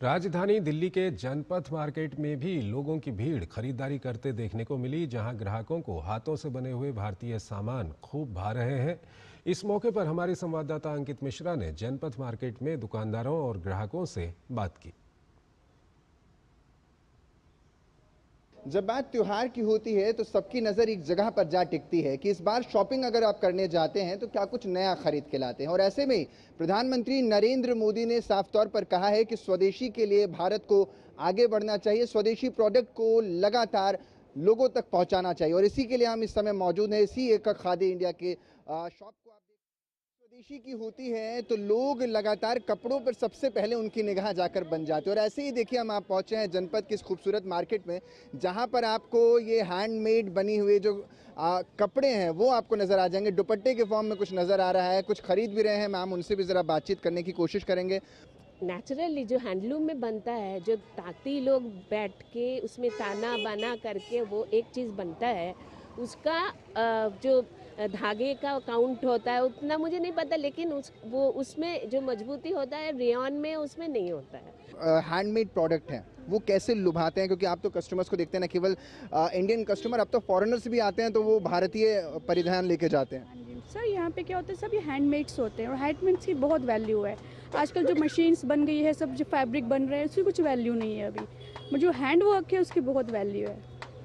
राजधानी दिल्ली के जनपथ मार्केट में भी लोगों की भीड़ खरीदारी करते देखने को मिली, जहां ग्राहकों को हाथों से बने हुए भारतीय सामान खूब भा रहे हैं। इस मौके पर हमारे संवाददाता अंकित मिश्रा ने जनपथ मार्केट में दुकानदारों और ग्राहकों से बात की।
जब बात त्योहार की होती है तो सबकी नज़र एक जगह पर जा टिकती है कि इस बार शॉपिंग अगर आप करने जाते हैं तो क्या कुछ नया खरीद के लाते हैं। और ऐसे में प्रधानमंत्री नरेंद्र मोदी ने साफ तौर पर कहा है कि स्वदेशी के लिए भारत को आगे बढ़ना चाहिए, स्वदेशी प्रोडक्ट को लगातार लोगों तक पहुंचाना चाहिए। और इसी के लिए हम इस समय मौजूद हैं इसी एक खादी इंडिया के शॉप को। स्वदेशी की होती है तो लोग लगातार कपड़ों पर सबसे पहले उनकी निगाह जाकर बन जाते हैं। और ऐसे ही देखिए हम आप पहुंचे हैं जनपद की इस खूबसूरत मार्केट में, जहां पर आपको ये हैंडमेड बनी हुई जो कपड़े हैं वो आपको नज़र आ जाएंगे। दुपट्टे के फॉर्म में कुछ नज़र आ रहा है, कुछ खरीद भी रहे हैं, मैम उनसे भी ज़रा बातचीत करने की कोशिश करेंगे।
नेचुरली जो हैंडलूम में बनता है, जो ताकती लोग बैठ के उसमें ताना बाना करके वो एक चीज़ बनता है, उसका जो धागे का काउंट होता है उतना मुझे नहीं पता, लेकिन उसमें जो मजबूती होता है रेयॉन में उसमें नहीं होता है।
हैंडमेड प्रोडक्ट हैं, वो कैसे लुभाते हैं? क्योंकि आप तो कस्टमर्स को देखते हैं, ना केवल इंडियन कस्टमर, अब तो फॉरेनर्स भी आते हैं तो वो भारतीय परिधान लेके जाते हैं।
सर यहाँ पे क्या होता है, सब ये हैंडमेड्स होते हैं और हैंडमेड्स की बहुत वैल्यू है। आजकल जो मशीन्स बन गई है, सब जो फैब्रिक बन रहे हैं, उसकी कुछ वैल्यू नहीं है अभी। जो हैंड वर्क है उसकी बहुत वैल्यू है,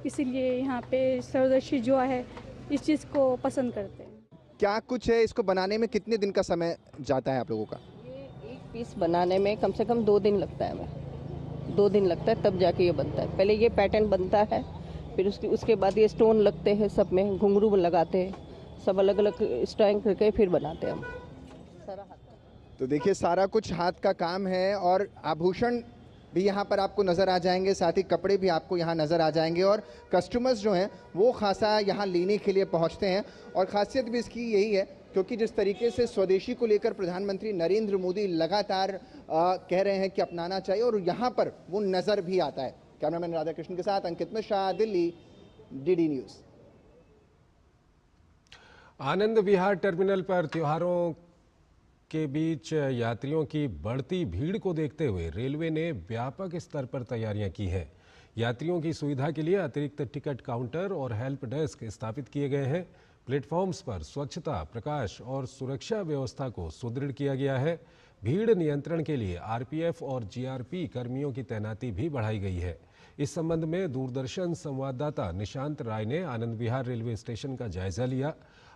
इसीलिए यहाँ पे स्वदेशी जो है इस चीज़ को पसंद करते हैं।
क्या कुछ है इसको बनाने में? कितने दिन का समय जाता है आप लोगों का?
ये एक पीस बनाने में कम से कम 2 दिन लगता है, हमें 2 दिन लगता है तब जाके ये बनता है। पहले ये पैटर्न बनता है, फिर उसके बाद ये स्टोन लगते हैं, सब में घुंघरू लगाते हैं, सब अलग अलग स्टाइल करके फिर बनाते हैं हम।
तो देखिए सारा कुछ हाथ का काम है और आभूषण भी यहाँ पर आपको नज़र आ जाएंगे, साथ ही कपड़े भी आपको यहाँ नज़र आ जाएंगे और कस्टमर्स जो हैं वो खासा यहाँ लेने के लिए पहुँचते हैं। और ख़ासियत भी इसकी यही है क्योंकि जिस तरीके से स्वदेशी को लेकर प्रधानमंत्री नरेंद्र मोदी लगातार कह रहे हैं कि अपनाना चाहिए और यहाँ पर वो नज़र भी आता है। कैमरामैन राधाकृष्ण के साथ अंकित Mishra, Delhi, DD news.
Anand Vihar terminal पर त्योहारों के बीच यात्रियों की बढ़ती भीड़ को देखते हुए रेलवे ने व्यापक स्तर पर तैयारियां की हैं। यात्रियों की सुविधा के लिए अतिरिक्त टिकट काउंटर और हेल्प डेस्क स्थापित किए गए हैं। प्लेटफॉर्म्स पर स्वच्छता, प्रकाश और सुरक्षा व्यवस्था को सुदृढ़ किया गया है। भीड़ नियंत्रण के लिए आरपीएफ और जीआरपी कर्मियों की तैनाती भी बढ़ाई गई है। इस संबंध में दूरदर्शन संवाददाता निशांत राय ने आनंद विहार रेलवे स्टेशन का जायजा लिया।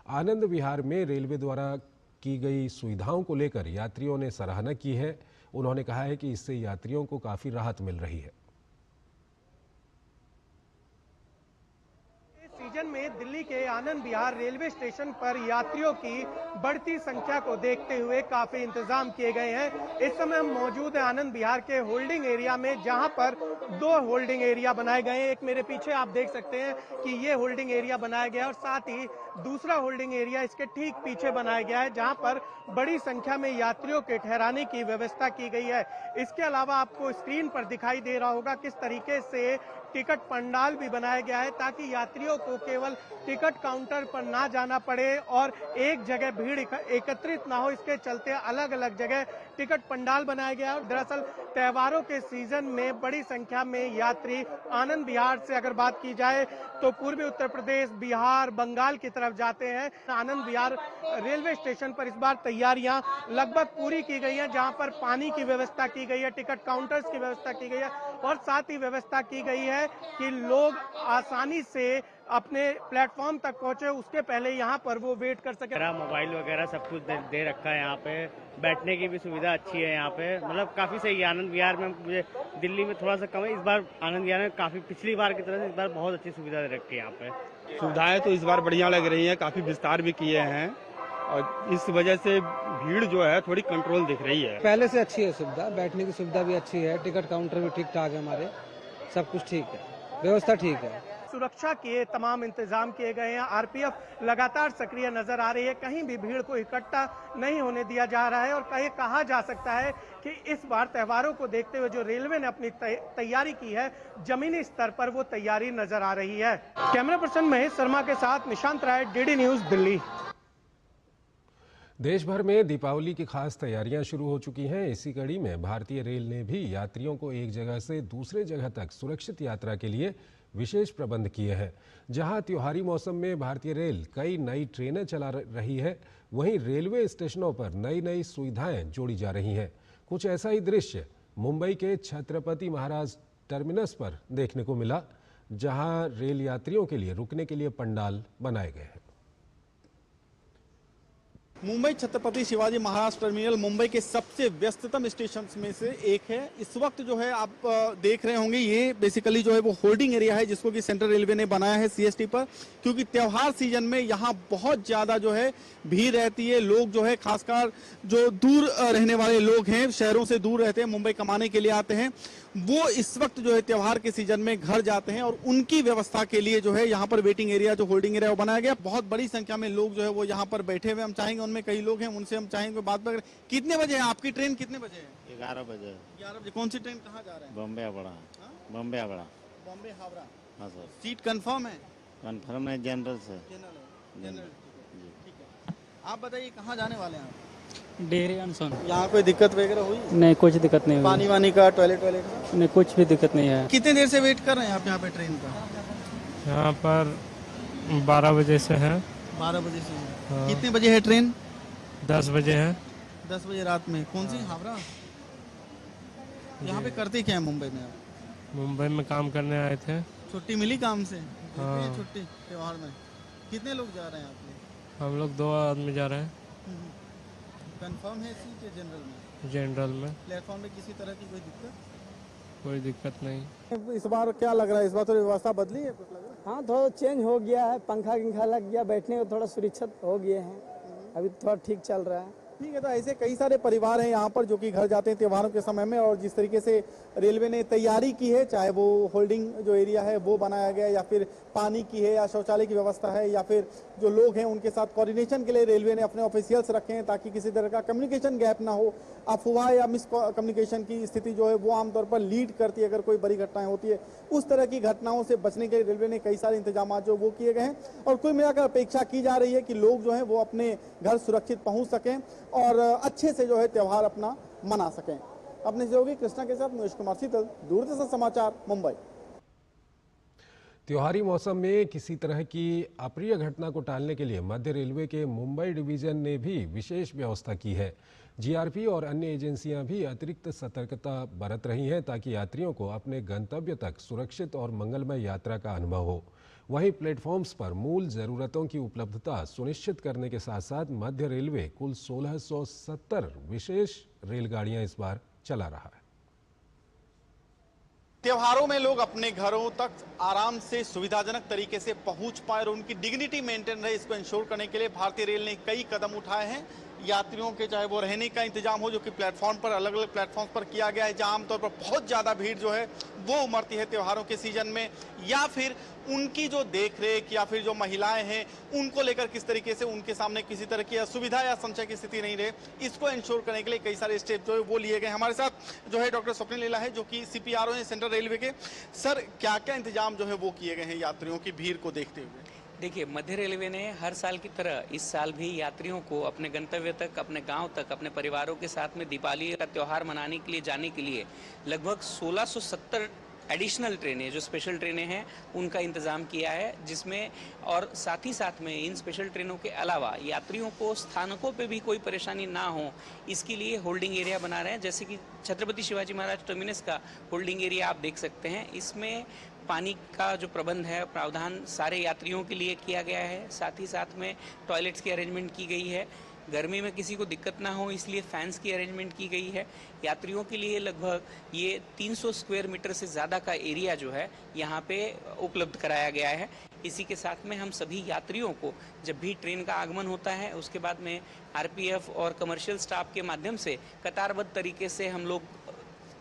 आनंद विहार में रेलवे द्वारा की गई सुविधाओं को लेकर यात्रियों ने सराहना की है। उन्होंने कहा है कि इससे यात्रियों को काफी राहत मिल रही है।
सीजन में दिल्ली के आनंद विहार रेलवे स्टेशन पर यात्रियों की बढ़ती संख्या को देखते हुए काफी इंतजाम किए गए हैं। इस समय हम मौजूद है आनंद विहार के होल्डिंग एरिया में, जहां पर 2 होल्डिंग एरिया बनाए गए हैं। एक मेरे पीछे आप देख सकते हैं कि ये होल्डिंग एरिया बनाया गया है और साथ ही दूसरा होल्डिंग एरिया इसके ठीक पीछे बनाया गया है, जहां पर बड़ी संख्या में यात्रियों के ठहराने की व्यवस्था की गई है। इसके अलावा आपको स्क्रीन पर दिखाई दे रहा होगा किस तरीके से टिकट पंडाल भी बनाया गया है, ताकि यात्रियों को केवल टिकट काउंटर पर ना जाना पड़े और एक जगह भीड़ एकत्रित ना हो। इसके चलते अलग अलग जगह टिकट पंडाल बनाया गया है। और दरअसल त्योहारों के सीजन में बड़ी संख्या में यात्री आनंद विहार से अगर बात की जाए तो पूर्वी उत्तर प्रदेश, बिहार, बंगाल की तरफ जाते हैं। आनंद विहार रेलवे स्टेशन पर इस बार तैयारियां लगभग पूरी की गई हैं, जहां पर पानी की व्यवस्था की गई है, टिकट काउंटर्स की व्यवस्था की गई है और साथ ही व्यवस्था की गई है कि लोग आसानी से अपने प्लेटफॉर्म तक पहुंचे, उसके पहले यहाँ पर वो वेट कर सके।
मोबाइल वगैरह सब कुछ दे रखा है यहाँ पे, बैठने की भी सुविधा अच्छी है यहाँ पे, मतलब काफी सही है। आनंद विहार में मुझे दिल्ली में थोड़ा सा कम है, इस बार आनंद विहार में काफी पिछली बार की तरह से इस बार बहुत अच्छी सुविधा दे रखी है यहाँ पे।
सुविधाएं तो इस बार बढ़िया लग रही है, काफी विस्तार भी किए हैं और इस वजह से भीड़ जो है थोड़ी कंट्रोल दिख रही है।
पहले से अच्छी है सुविधा, बैठने की सुविधा भी अच्छी है, टिकट काउंटर भी ठीक ठाक है, हमारे सब कुछ ठीक है, व्यवस्था ठीक है।
सुरक्षा के तमाम इंतजाम किए गए हैं। आरपीएफ लगातार सक्रिय नजर आ रही है, कहीं भी भीड़ को इकट्ठा नहीं होने दिया जा रहा है और कहा जा सकता है कि इस बार त्योहारों को देखते हुए जो रेलवे ने अपनी तैयारी की है, जमीनी स्तर पर वो तैयारी नजर आ रही है। कैमरा पर्सन महेश शर्मा के साथ निशांत राय, DD न्यूज़, दिल्ली।
देश भर में दीपावली की खास तैयारियां शुरू हो चुकी हैं। इसी कड़ी में भारतीय रेल ने भी यात्रियों को एक जगह से दूसरे जगह तक सुरक्षित यात्रा के लिए विशेष प्रबंध किए हैं। जहां त्योहारी मौसम में भारतीय रेल कई नई ट्रेनें चला रही है, वहीं रेलवे स्टेशनों पर नई नई सुविधाएं जोड़ी जा रही हैं। कुछ ऐसा ही दृश्य मुंबई के छत्रपति महाराज टर्मिनस पर देखने को मिला, जहां रेल यात्रियों के लिए रुकने के लिए पंडाल बनाए गए हैं।
मुंबई छत्रपति शिवाजी महाराज टर्मिनल मुंबई के सबसे व्यस्ततम स्टेशन में से एक है। इस वक्त जो है आप देख रहे होंगे, ये बेसिकली जो है वो होल्डिंग एरिया है जिसको कि सेंट्रल रेलवे ने बनाया है CST पर, क्योंकि त्योहार सीजन में यहाँ बहुत ज़्यादा जो है भीड़ रहती है। लोग जो है खासकर जो दूर रहने वाले लोग हैं, शहरों से दूर रहते हैं, मुंबई कमाने के लिए आते हैं, वो इस वक्त जो है त्योहार के सीजन में घर जाते हैं और उनकी व्यवस्था के लिए जो है यहाँ पर वेटिंग एरिया, जो होल्डिंग एरिया वो बनाया गया। बहुत बड़ी संख्या में लोग जो है वो यहाँ पर बैठे हुए, हम चाहेंगे उनमें कई लोग हैं, उनसे हम चाहेंगे बात कर। कितने बजे है आपकी ट्रेन, कितने बजे है?
11 बजे।
11 बजे। कौन सी ट्रेन, कहाँ जा रहे हैं?
बॉम्बे हावड़ा। बॉम्बे हावड़ा।
बॉम्बे हावड़ा।
हाँ सर।
सीट कंफर्म है?
कंफर्म है, जनरल से।
जनरल, ठीक है। आप बताइए कहाँ जाने वाले हैं आप?
डेहरी अनसन।
यहाँ कोई दिक्कत वगैरह हुई?
नहीं, कुछ दिक्कत नहीं हुई।
पानी वानी का, टॉयलेट का?
नहीं, कुछ भी दिक्कत नहीं है।
कितने देर से वेट कर रहे हैं आप यहाँ पे ट्रेन का?
यहाँ पर 12 बजे से है।
12 बजे से है।
हाँ।
कितने बजे है ट्रेन?
10 बजे है।
10 बजे रात में। कौन सी? हावड़ा। यहाँ पे करते क्या है मुंबई में आप?
मुंबई में काम करने आए थे।
छुट्टी मिली काम से?
हाँ।
छुट्टी त्योहार में। कितने लोग जा रहे हैं आप लोग?
हम लोग 2 आदमी जा रहे हैं।
कंफर्म है सीट या जनरल में?
जनरल में।
प्लेटफॉर्म में किसी तरह की कोई दिक्कत?
कोई दिक्कत नहीं।
इस बार क्या लग रहा है, इस बार तो व्यवस्था बदली है कुछ लग रहा है?
हाँ, थोड़ा चेंज हो गया है, पंखा गिंखा लग गया, बैठने को थोड़ा सुरक्षित हो गए हैं, अभी थोड़ा ठीक चल रहा है।
ठीक है। तो ऐसे कई सारे परिवार हैं यहाँ पर जो कि घर जाते हैं त्योहारों के समय में, और जिस तरीके से रेलवे ने तैयारी की है, चाहे वो होल्डिंग जो एरिया है वो बनाया गया, या फिर पानी की है, या शौचालय की व्यवस्था है, या फिर जो लोग हैं उनके साथ कोऑर्डिनेशन के लिए रेलवे ने अपने ऑफिशियल्स रखे हैं ताकि किसी तरह का कम्युनिकेशन गैप ना हो। अफवाह या मिस कम्युनिकेशन की स्थिति जो है वो आमतौर पर लीड करती है अगर कोई बड़ी घटनाएं होती है। उस तरह की घटनाओं से बचने के लिए रेलवे ने कई सारे इंतजाम जो वो किए गए हैं, और कुल मिलाकर अपेक्षा की जा रही है कि लोग जो है वो अपने घर सुरक्षित पहुंच सकें और अच्छे से जो है त्योहार अपना मना सकें। अपने सहयोगी कृष्णा के साथ महेश कुमार शीतल, दूरदर्शन समाचार, मुंबई।
त्योहारी मौसम में किसी तरह की अप्रिय घटना को टालने के लिए मध्य रेलवे के मुंबई डिवीजन ने भी विशेष व्यवस्था की है। जीआरपी और अन्य एजेंसियां भी अतिरिक्त सतर्कता बरत रही हैं ताकि यात्रियों को अपने गंतव्य तक सुरक्षित और मंगलमय यात्रा का अनुभव हो। वहीं प्लेटफॉर्म्स पर मूल जरूरतों की उपलब्धता सुनिश्चित करने के साथ साथ मध्य रेलवे कुल 1670 विशेष रेलगाड़ियां इस बार चला रहा है।
त्योहारों में लोग अपने घरों तक आराम से सुविधाजनक तरीके से पहुंच पाए और उनकी डिग्निटी मेंटेन रहे, इसको इंश्योर करने के लिए भारतीय रेल ने कई कदम उठाए हैं। यात्रियों के चाहे वो रहने का इंतजाम हो, जो कि प्लेटफॉर्म पर, अलग अलग प्लेटफॉर्म पर किया गया है, जहां आमतौर पर बहुत ज़्यादा भीड़ जो है वो उमड़ती है त्योहारों के सीजन में, या फिर उनकी जो देखरेख या फिर जो महिलाएं हैं उनको लेकर किस तरीके से उनके सामने किसी तरह की असुविधा या संशय की स्थिति नहीं रहे, इसको इंश्योर करने के लिए कई सारे स्टेप जो है वो लिए गए। हमारे साथ जो है डॉक्टर स्वप्निल लीला है, जो कि CPRO हैं सेंट्रल रेलवे के। सर, क्या क्या इंतजाम जो है वो किए गए हैं यात्रियों की भीड़ को देखते हुए?
देखिए, मध्य रेलवे ने हर साल की तरह इस साल भी यात्रियों को अपने गंतव्य तक, अपने गांव तक, अपने परिवारों के साथ में दीपावली का त्यौहार मनाने के लिए जाने के लिए लगभग 1670 एडिशनल ट्रेनें, जो स्पेशल ट्रेनें हैं, उनका इंतज़ाम किया है, जिसमें और साथ ही साथ में इन स्पेशल ट्रेनों के अलावा यात्रियों को स्थानकों पे भी कोई परेशानी ना हो, इसके लिए होल्डिंग एरिया बना रहे हैं। जैसे कि छत्रपति शिवाजी महाराज टर्मिनस का होल्डिंग एरिया आप देख सकते हैं। इसमें पानी का जो प्रबंध है, प्रावधान सारे यात्रियों के लिए किया गया है। साथ ही साथ में टॉयलेट्स की अरेंजमेंट की गई है। गर्मी में किसी को दिक्कत ना हो इसलिए फैंस की अरेंजमेंट की गई है। यात्रियों के लिए लगभग ये 300 स्क्वायर मीटर से ज़्यादा का एरिया जो है यहाँ पे उपलब्ध कराया गया है। इसी के साथ में हम सभी यात्रियों को जब भी ट्रेन का आगमन होता है उसके बाद में RPF और कमर्शियल स्टाफ के माध्यम से कतारबद्ध तरीके से हम लोग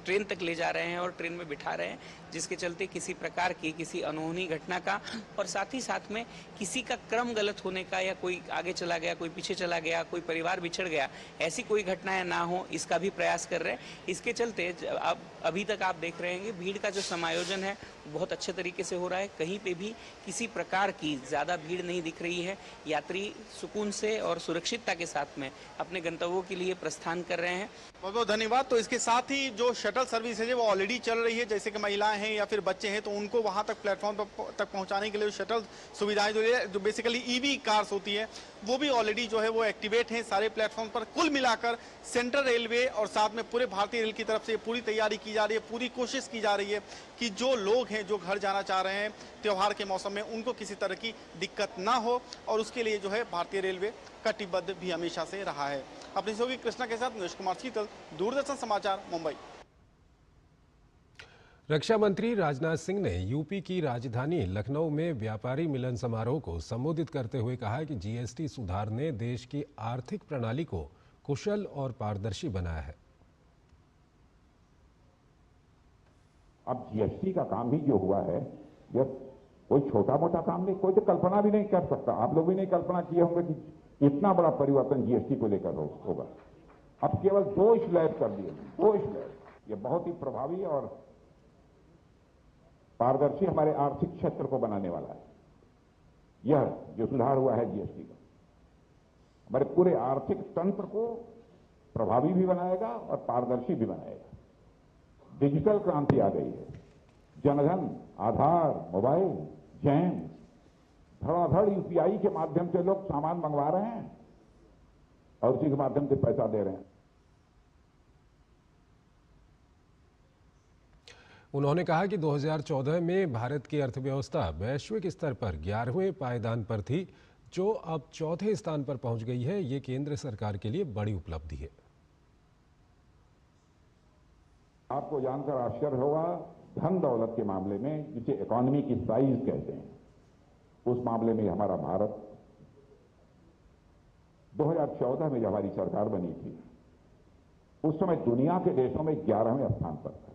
ट्रेन तक ले जा रहे हैं और ट्रेन में बिठा रहे हैं, जिसके चलते किसी प्रकार की किसी अनहोनी घटना का और साथ ही साथ में किसी का क्रम गलत होने का, या कोई आगे चला गया, कोई पीछे चला गया, कोई परिवार बिछड़ गया, ऐसी कोई घटनाएं ना हो, इसका भी प्रयास कर रहे हैं। इसके चलते अब अभी तक आप देख रहे हैं भीड़ का जो समायोजन है बहुत अच्छे तरीके से हो रहा है। कहीं पे भी किसी प्रकार की ज़्यादा भीड़ नहीं दिख रही है। यात्री सुकून से और सुरक्षितता के साथ में अपने गंतव्यों के लिए प्रस्थान कर रहे हैं।
बहुत बहुत धन्यवाद। तो इसके साथ ही जो शटल सर्विस है वो ऑलरेडी चल रही है, जैसे कि महिलाएं हैं या फिर बच्चे हैं तो उनको वहां तक प्लेटफॉर्म तक पहुंचाने के लिए शटल सुविधाएं जो बेसिकली EV कार्स होती है वो भी ऑलरेडी जो है वो एक्टिवेट हैं सारे प्लेटफॉर्म पर। कुल मिलाकर सेंट्रल रेलवे और साथ में पूरे भारतीय रेल की तरफ से पूरी तैयारी की जा रही है, पूरी कोशिश की जा रही है कि जो लोग हैं जो घर जाना चाह रहे हैं त्योहार के मौसम में उनको किसी तरह की दिक्कत ना हो, और उसके लिए जो है भारतीय रेलवे कटिबद्ध भी हमेशा से रहा है। अपनी सहयोगी कृष्णा के साथ महेश कुमार शीतल, दूरदर्शन समाचार, मुंबई।
रक्षा मंत्री राजनाथ सिंह ने यूपी की राजधानी लखनऊ में व्यापारी मिलन समारोह को संबोधित करते हुए कहा कि GST सुधार ने देश की आर्थिक प्रणाली को कुशल और पारदर्शी बनाया है।
अब जीएसटी का काम भी जो हुआ है यह कोई छोटा मोटा काम नहीं, कोई तो कल्पना भी नहीं कर सकता। आप लोग भी नहीं कल्पना किए होंगे कि इतना बड़ा परिवर्तन जीएसटी को लेकर होगा। अब केवल 2 स्लैब कर दिए, 2 स्लैब। ये बहुत ही प्रभावी और पारदर्शी हमारे आर्थिक क्षेत्र को बनाने वाला है। यह जो सुधार हुआ है जीएसटी का हमारे पूरे आर्थिक तंत्र को प्रभावी भी बनाएगा और पारदर्शी भी बनाएगा। डिजिटल क्रांति आ गई है। जनधन, आधार, मोबाइल, जैन, धड़ाधड़ यूपीआई के माध्यम से लोग सामान मंगवा रहे हैं और उसी के माध्यम से पैसा दे रहे हैं।
उन्होंने कहा कि 2014 में भारत की अर्थव्यवस्था वैश्विक स्तर पर 11वें पायदान पर थी, जो अब 4थे स्थान पर पहुंच गई है। ये केंद्र सरकार के लिए बड़ी उपलब्धि है।
आपको जानकर आश्चर्य होगा, धन दौलत के मामले में जिसे इकोनॉमी की साइज कहते हैं, उस मामले में हमारा भारत 2014 में जब हमारी सरकार बनी थी उस समय दुनिया के देशों में 11वें स्थान पर था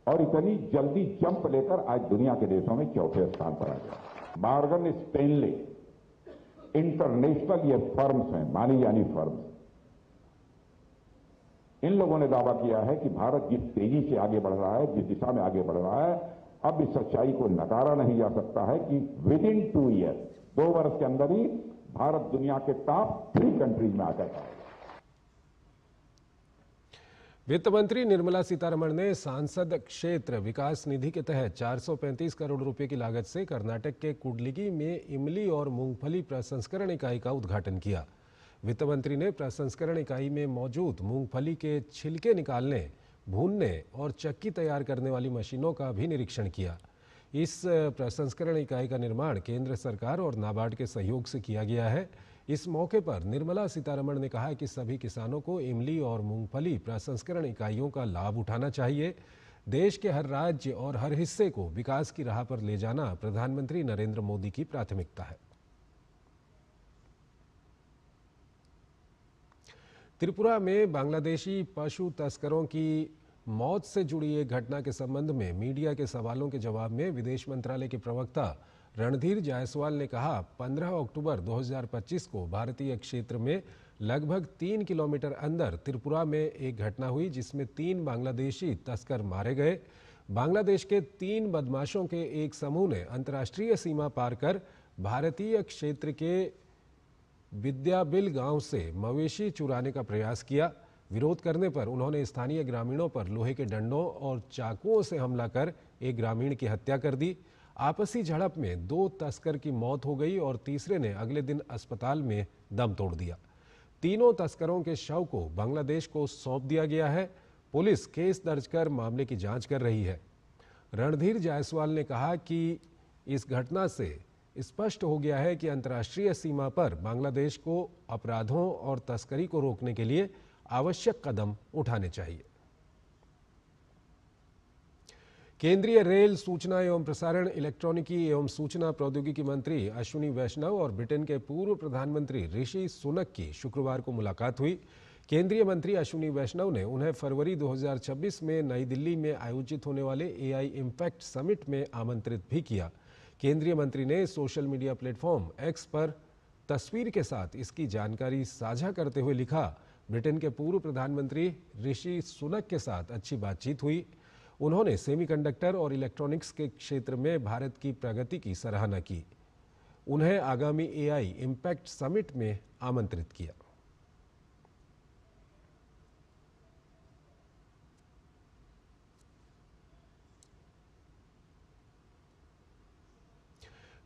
और इतनी जल्दी जंप लेकर आज दुनिया के देशों में 4थे स्थान पर आ गया। मॉर्गन स्टैनले इंटरनेशनल ये फर्म्स हैं, मानी जानी फर्म्स, इन लोगों ने दावा किया है कि भारत जिस तेजी से आगे बढ़ रहा है, जिस दिशा में आगे बढ़ रहा है, अब इस सच्चाई को नकारा नहीं जा सकता है कि विद इन 2 ईयर, 2 वर्ष के अंदर ही भारत दुनिया के टॉप 3 कंट्रीज में आकर आएगा।
वित्त मंत्री निर्मला सीतारमण ने सांसद क्षेत्र विकास निधि के तहत 435 करोड़ रुपए की लागत से कर्नाटक के कुडलिगी में इमली और मूंगफली प्रसंस्करण इकाई का उद्घाटन किया। वित्त मंत्री ने प्रसंस्करण इकाई में मौजूद मूंगफली के छिलके निकालने, भूनने और चक्की तैयार करने वाली मशीनों का भी निरीक्षण किया। इस प्रसंस्करण इकाई का निर्माण केंद्र सरकार और नाबार्ड के सहयोग से किया गया है। इस मौके पर निर्मला सीतारमण ने कहा कि सभी किसानों को इमली और मूंगफली प्रसंस्करण इकाइयों का लाभ उठाना चाहिए। देश के हर राज्य और हर हिस्से को विकास की राह पर ले जाना प्रधानमंत्री नरेंद्र मोदी की प्राथमिकता है। त्रिपुरा में बांग्लादेशी पशु तस्करों की मौत से जुड़ी एक घटना के संबंध में मीडिया के सवालों के जवाब में विदेश मंत्रालय के प्रवक्ता रणधीर जायसवाल ने कहा, 15 अक्टूबर 2025 को भारतीय क्षेत्र में लगभग 3 किलोमीटर अंदर त्रिपुरा में एक घटना हुई जिसमें 3 बांग्लादेशी तस्कर मारे गए। बांग्लादेश के 3 बदमाशों के एक समूह ने अंतर्राष्ट्रीय सीमा पार कर भारतीय क्षेत्र के विद्याबिल गांव से मवेशी चुराने का प्रयास किया। विरोध करने पर उन्होंने स्थानीय ग्रामीणों पर लोहे के डंडों और चाकुओं से हमला कर एक ग्रामीण की हत्या कर दी। आपसी झड़प में 2 तस्कर की मौत हो गई और तीसरे ने अगले दिन अस्पताल में दम तोड़ दिया। तीनों तस्करों के शव को बांग्लादेश को सौंप दिया गया है। पुलिस केस दर्ज कर मामले की जांच कर रही है। रणधीर जायसवाल ने कहा कि इस घटना से स्पष्ट हो गया है कि अंतर्राष्ट्रीय सीमा पर बांग्लादेश को अपराधों और तस्करी को रोकने के लिए आवश्यक कदम उठाने चाहिए। केंद्रीय रेल, सूचना एवं प्रसारण, इलेक्ट्रॉनिकी एवं सूचना प्रौद्योगिकी मंत्री अश्विनी वैष्णव और ब्रिटेन के पूर्व प्रधानमंत्री ऋषि सुनक की शुक्रवार को मुलाकात हुई। केंद्रीय मंत्री अश्विनी वैष्णव ने उन्हें फरवरी 2026 में नई दिल्ली में आयोजित होने वाले AI इम्पैक्ट समिट में आमंत्रित भी किया। केंद्रीय मंत्री ने सोशल मीडिया प्लेटफॉर्म X पर तस्वीर के साथ इसकी जानकारी साझा करते हुए लिखा, ब्रिटेन के पूर्व प्रधानमंत्री ऋषि सुनक के साथ अच्छी बातचीत हुई। उन्होंने सेमीकंडक्टर और इलेक्ट्रॉनिक्स के क्षेत्र में भारत की प्रगति की सराहना की। उन्हें आगामी AI इम्पैक्ट समिट में आमंत्रित किया।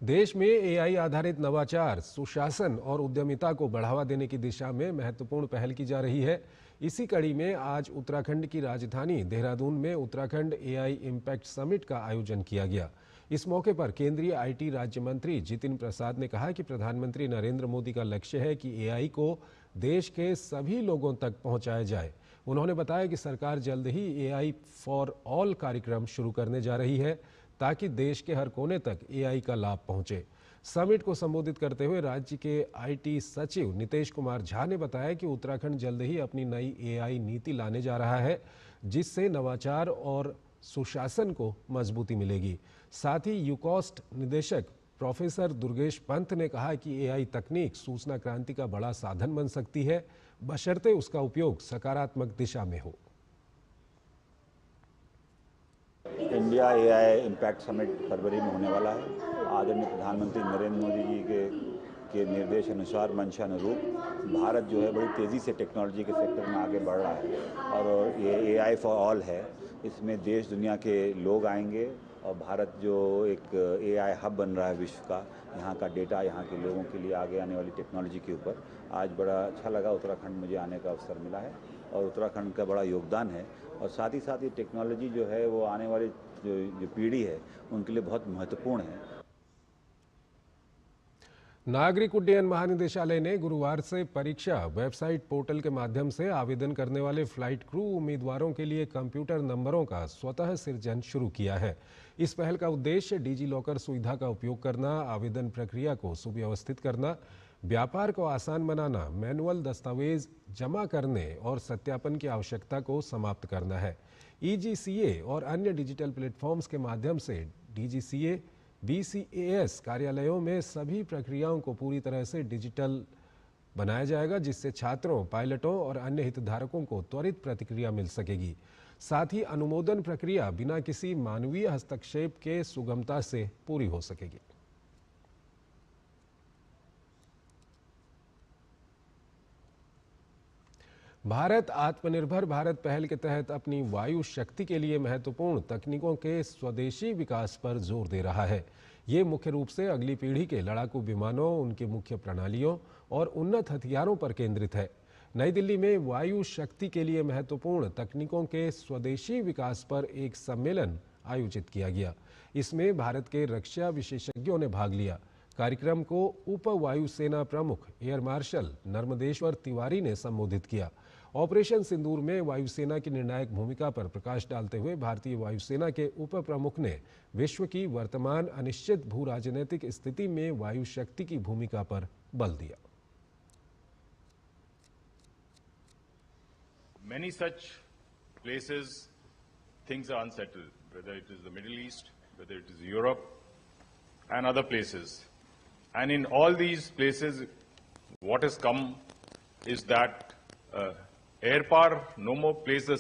देश में AI आधारित नवाचार, सुशासन और उद्यमिता को बढ़ावा देने की दिशा में महत्वपूर्ण पहल की जा रही है। इसी कड़ी में आज उत्तराखंड की राजधानी देहरादून में उत्तराखंड AI इम्पैक्ट समिट का आयोजन किया गया। इस मौके पर केंद्रीय IT राज्य मंत्री जितिन प्रसाद ने कहा कि प्रधानमंत्री नरेंद्र मोदी का लक्ष्य है कि AI को देश के सभी लोगों तक पहुंचाया जाए। उन्होंने बताया कि सरकार जल्द ही AI फॉर ऑल कार्यक्रम शुरू करने जा रही है ताकि देश के हर कोने तक AI का लाभ पहुंचे। समिट को संबोधित करते हुए राज्य के IT सचिव नितेश कुमार झा ने बताया कि उत्तराखंड जल्द ही अपनी नई AI नीति लाने जा रहा है, जिससे नवाचार और सुशासन को मजबूती मिलेगी। साथ ही यूकॉस्ट निदेशक प्रोफेसर दुर्गेश पंत ने कहा कि एआई तकनीक सूचना क्रांति का बड़ा साधन बन सकती है, बशर्ते उसका उपयोग सकारात्मक दिशा में हो।
इंडिया एआई इम्पैक्ट समिट फरवरी में होने वाला है। आदरणीय प्रधानमंत्री नरेंद्र मोदी जी के निर्देश अनुसार, मंशा अनुरूप भारत जो है बड़ी तेज़ी से टेक्नोलॉजी के सेक्टर में आगे बढ़ रहा है और ये एआई फॉर ऑल है। इसमें देश दुनिया के लोग आएंगे और भारत जो एक एआई हब बन रहा है विश्व का, यहाँ का डेटा यहाँ के लोगों के लिए आगे आने वाली टेक्नोलॉजी के ऊपर आज बड़ा अच्छा लगा। उत्तराखंड मुझे आने का अवसर मिला है और उत्तराखंड का बड़ा योगदान है और साथ ही ये टेक्नोलॉजी जो है वो आने वाली जो पीढ़ी है उनके लिए बहुत महत्वपूर्ण है।
नागरिक उड्डयन महानिदेशालय ने गुरुवार से परीक्षा वेबसाइट पोर्टल के माध्यम से आवेदन करने वाले फ्लाइट क्रू उम्मीदवारों के लिए कंप्यूटर नंबरों का स्वतः सृजन शुरू किया है। इस पहल का उद्देश्य डिजी लॉकर सुविधा का उपयोग करना, आवेदन प्रक्रिया को सुव्यवस्थित करना, व्यापार को आसान बनाना, मैनुअल दस्तावेज जमा करने और सत्यापन की आवश्यकता को समाप्त करना है। ईजीसीए और अन्य डिजिटल प्लेटफॉर्म्स के माध्यम से डीजीसीए बीसीएएस कार्यालयों में सभी प्रक्रियाओं को पूरी तरह से डिजिटल बनाया जाएगा, जिससे छात्रों, पायलटों और अन्य हितधारकों को त्वरित प्रतिक्रिया मिल सकेगी। साथ ही अनुमोदन प्रक्रिया बिना किसी मानवीय हस्तक्षेप के सुगमता से पूरी हो सकेगी। भारत आत्मनिर्भर भारत पहल के तहत अपनी वायु शक्ति के लिए महत्वपूर्ण तकनीकों के स्वदेशी विकास पर जोर दे रहा है। ये मुख्य रूप से अगली पीढ़ी के लड़ाकू विमानों, उनके मुख्य प्रणालियों और उन्नत हथियारों पर केंद्रित है। नई दिल्ली में वायु शक्ति के लिए महत्वपूर्ण तकनीकों के स्वदेशी विकास पर एक सम्मेलन आयोजित किया गया। इसमें भारत के रक्षा विशेषज्ञों ने भाग लिया। कार्यक्रम को उप वायुसेना प्रमुख एयर मार्शल नर्मदेश्वर तिवारी ने संबोधित किया। ऑपरेशन सिंदूर में वायुसेना की निर्णायक भूमिका पर प्रकाश डालते हुए भारतीय वायुसेना के उप प्रमुख ने विश्व की वर्तमान अनिश्चित भू राजनीतिक स्थिति में वायु शक्ति की भूमिका पर बल दिया।
Many such places, things are unsettled, whether it is the Middle East, whether it is Europe, and other places. And in all these places, what has come is that air power no more plays a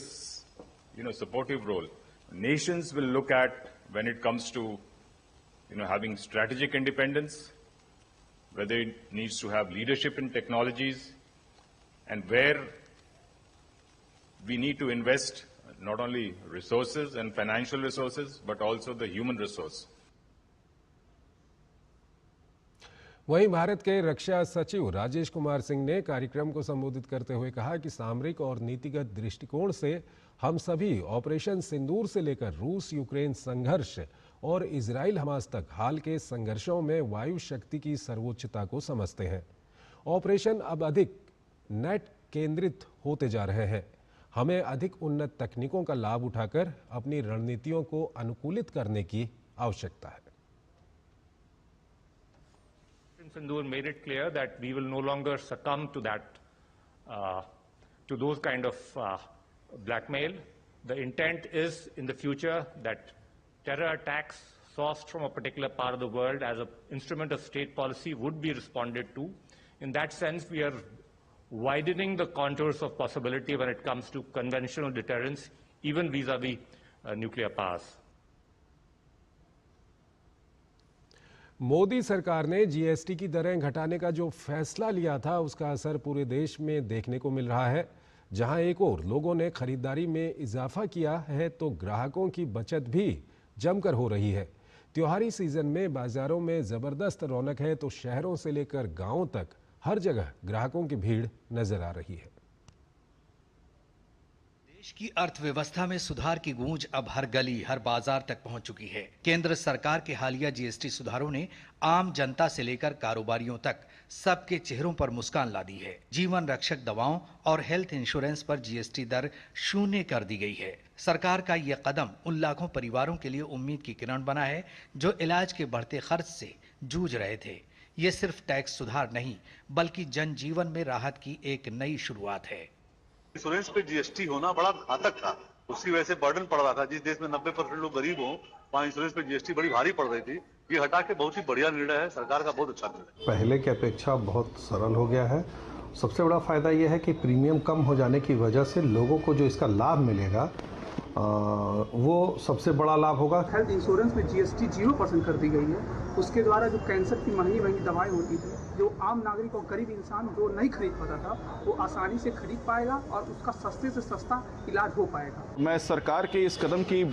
supportive role. Nations will look at, when it comes to having strategic independence, whether it needs to have leadership in technologies, and where we need to invest not only resources and financial resources, but also the human resource.
वहीं भारत के रक्षा सचिव राजेश कुमार सिंह ने कार्यक्रम को संबोधित करते हुए कहा कि सामरिक और नीतिगत दृष्टिकोण से हम सभी ऑपरेशन सिंदूर से लेकर रूस यूक्रेन संघर्ष और इजराइल हमास तक हाल के संघर्षों में वायु शक्ति की सर्वोच्चता को समझते हैं। ऑपरेशन अब अधिक नेट केंद्रित होते जा रहे हैं। हमें अधिक उन्नत तकनीकों का लाभ उठाकर अपनी रणनीतियों को अनुकूलित करने की आवश्यकता है।
Sindoor made it clear that we will no longer succumb to that, to those kind of blackmail. The intent is in the future that terror attacks sourced from a particular part of the world as an instrument of state policy would be responded to. In that sense, we are widening the contours of possibility when it comes to conventional deterrence, even vis-a-vis nuclear powers.
Modi सरकार ने GST की दरें घटाने का जो फैसला लिया था, उसका असर पूरे देश में देखने को मिल रहा है। जहां एक और लोगों ने खरीदारी में इजाफा किया है, तो ग्राहकों की बचत भी जमकर हो रही है। त्योहारी सीजन में बाजारों में जबरदस्त रौनक है, तो शहरों से लेकर गांवों तक हर जगह ग्राहकों की भीड़ नजर आ रही है।
देश की अर्थव्यवस्था में सुधार की गूंज अब हर गली, हर बाजार तक पहुंच चुकी है। केंद्र सरकार के हालिया जीएसटी सुधारों ने आम जनता से लेकर कारोबारियों तक सबके चेहरों पर मुस्कान ला दी है। जीवन रक्षक दवाओं और हेल्थ इंश्योरेंस पर जीएसटी दर 0 कर दी गई है। सरकार का यह कदम उन लाखों परिवारों के लिए उम्मीद की किरण बना है जो इलाज के बढ़ते खर्च से जूझ रहे थे। ये सिर्फ टैक्स सुधार नहीं, बल्कि जनजीवन में राहत की एक नई शुरुआत है।
इंश्योरेंस पे जीएसटी होना बड़ा घातक था। उसकी वजह से बर्डन पड़ रहा था। जिस देश में 90% लोग गरीब हों, वहाँ इंश्योरेंस पे जीएसटी बड़ी भारी पड़ रही थी। ये हटा के बहुत ही बढ़िया निर्णय है, सरकार का बहुत अच्छा निर्णय।
पहले की अपेक्षा बहुत सरल हो गया है। सबसे बड़ा फायदा यह है कि प्रीमियम कम हो जाने की वजह से लोगों को जो इसका लाभ मिलेगा वो सबसे बड़ा लाभ होगा।
हेल्थ इंश्योरेंस में जीएसटी 0% कर दी गई है। उसके द्वारा जो कैंसर की महंगी दवाएं होती थी, जो आम नागरिक और गरीब इंसान जो नहीं खरीद पाता था, वो आसानी से खरीद पाएगा और उसका सस्ते से सस्ता इलाज हो पाएगा।
मैं सरकार के इस कदम की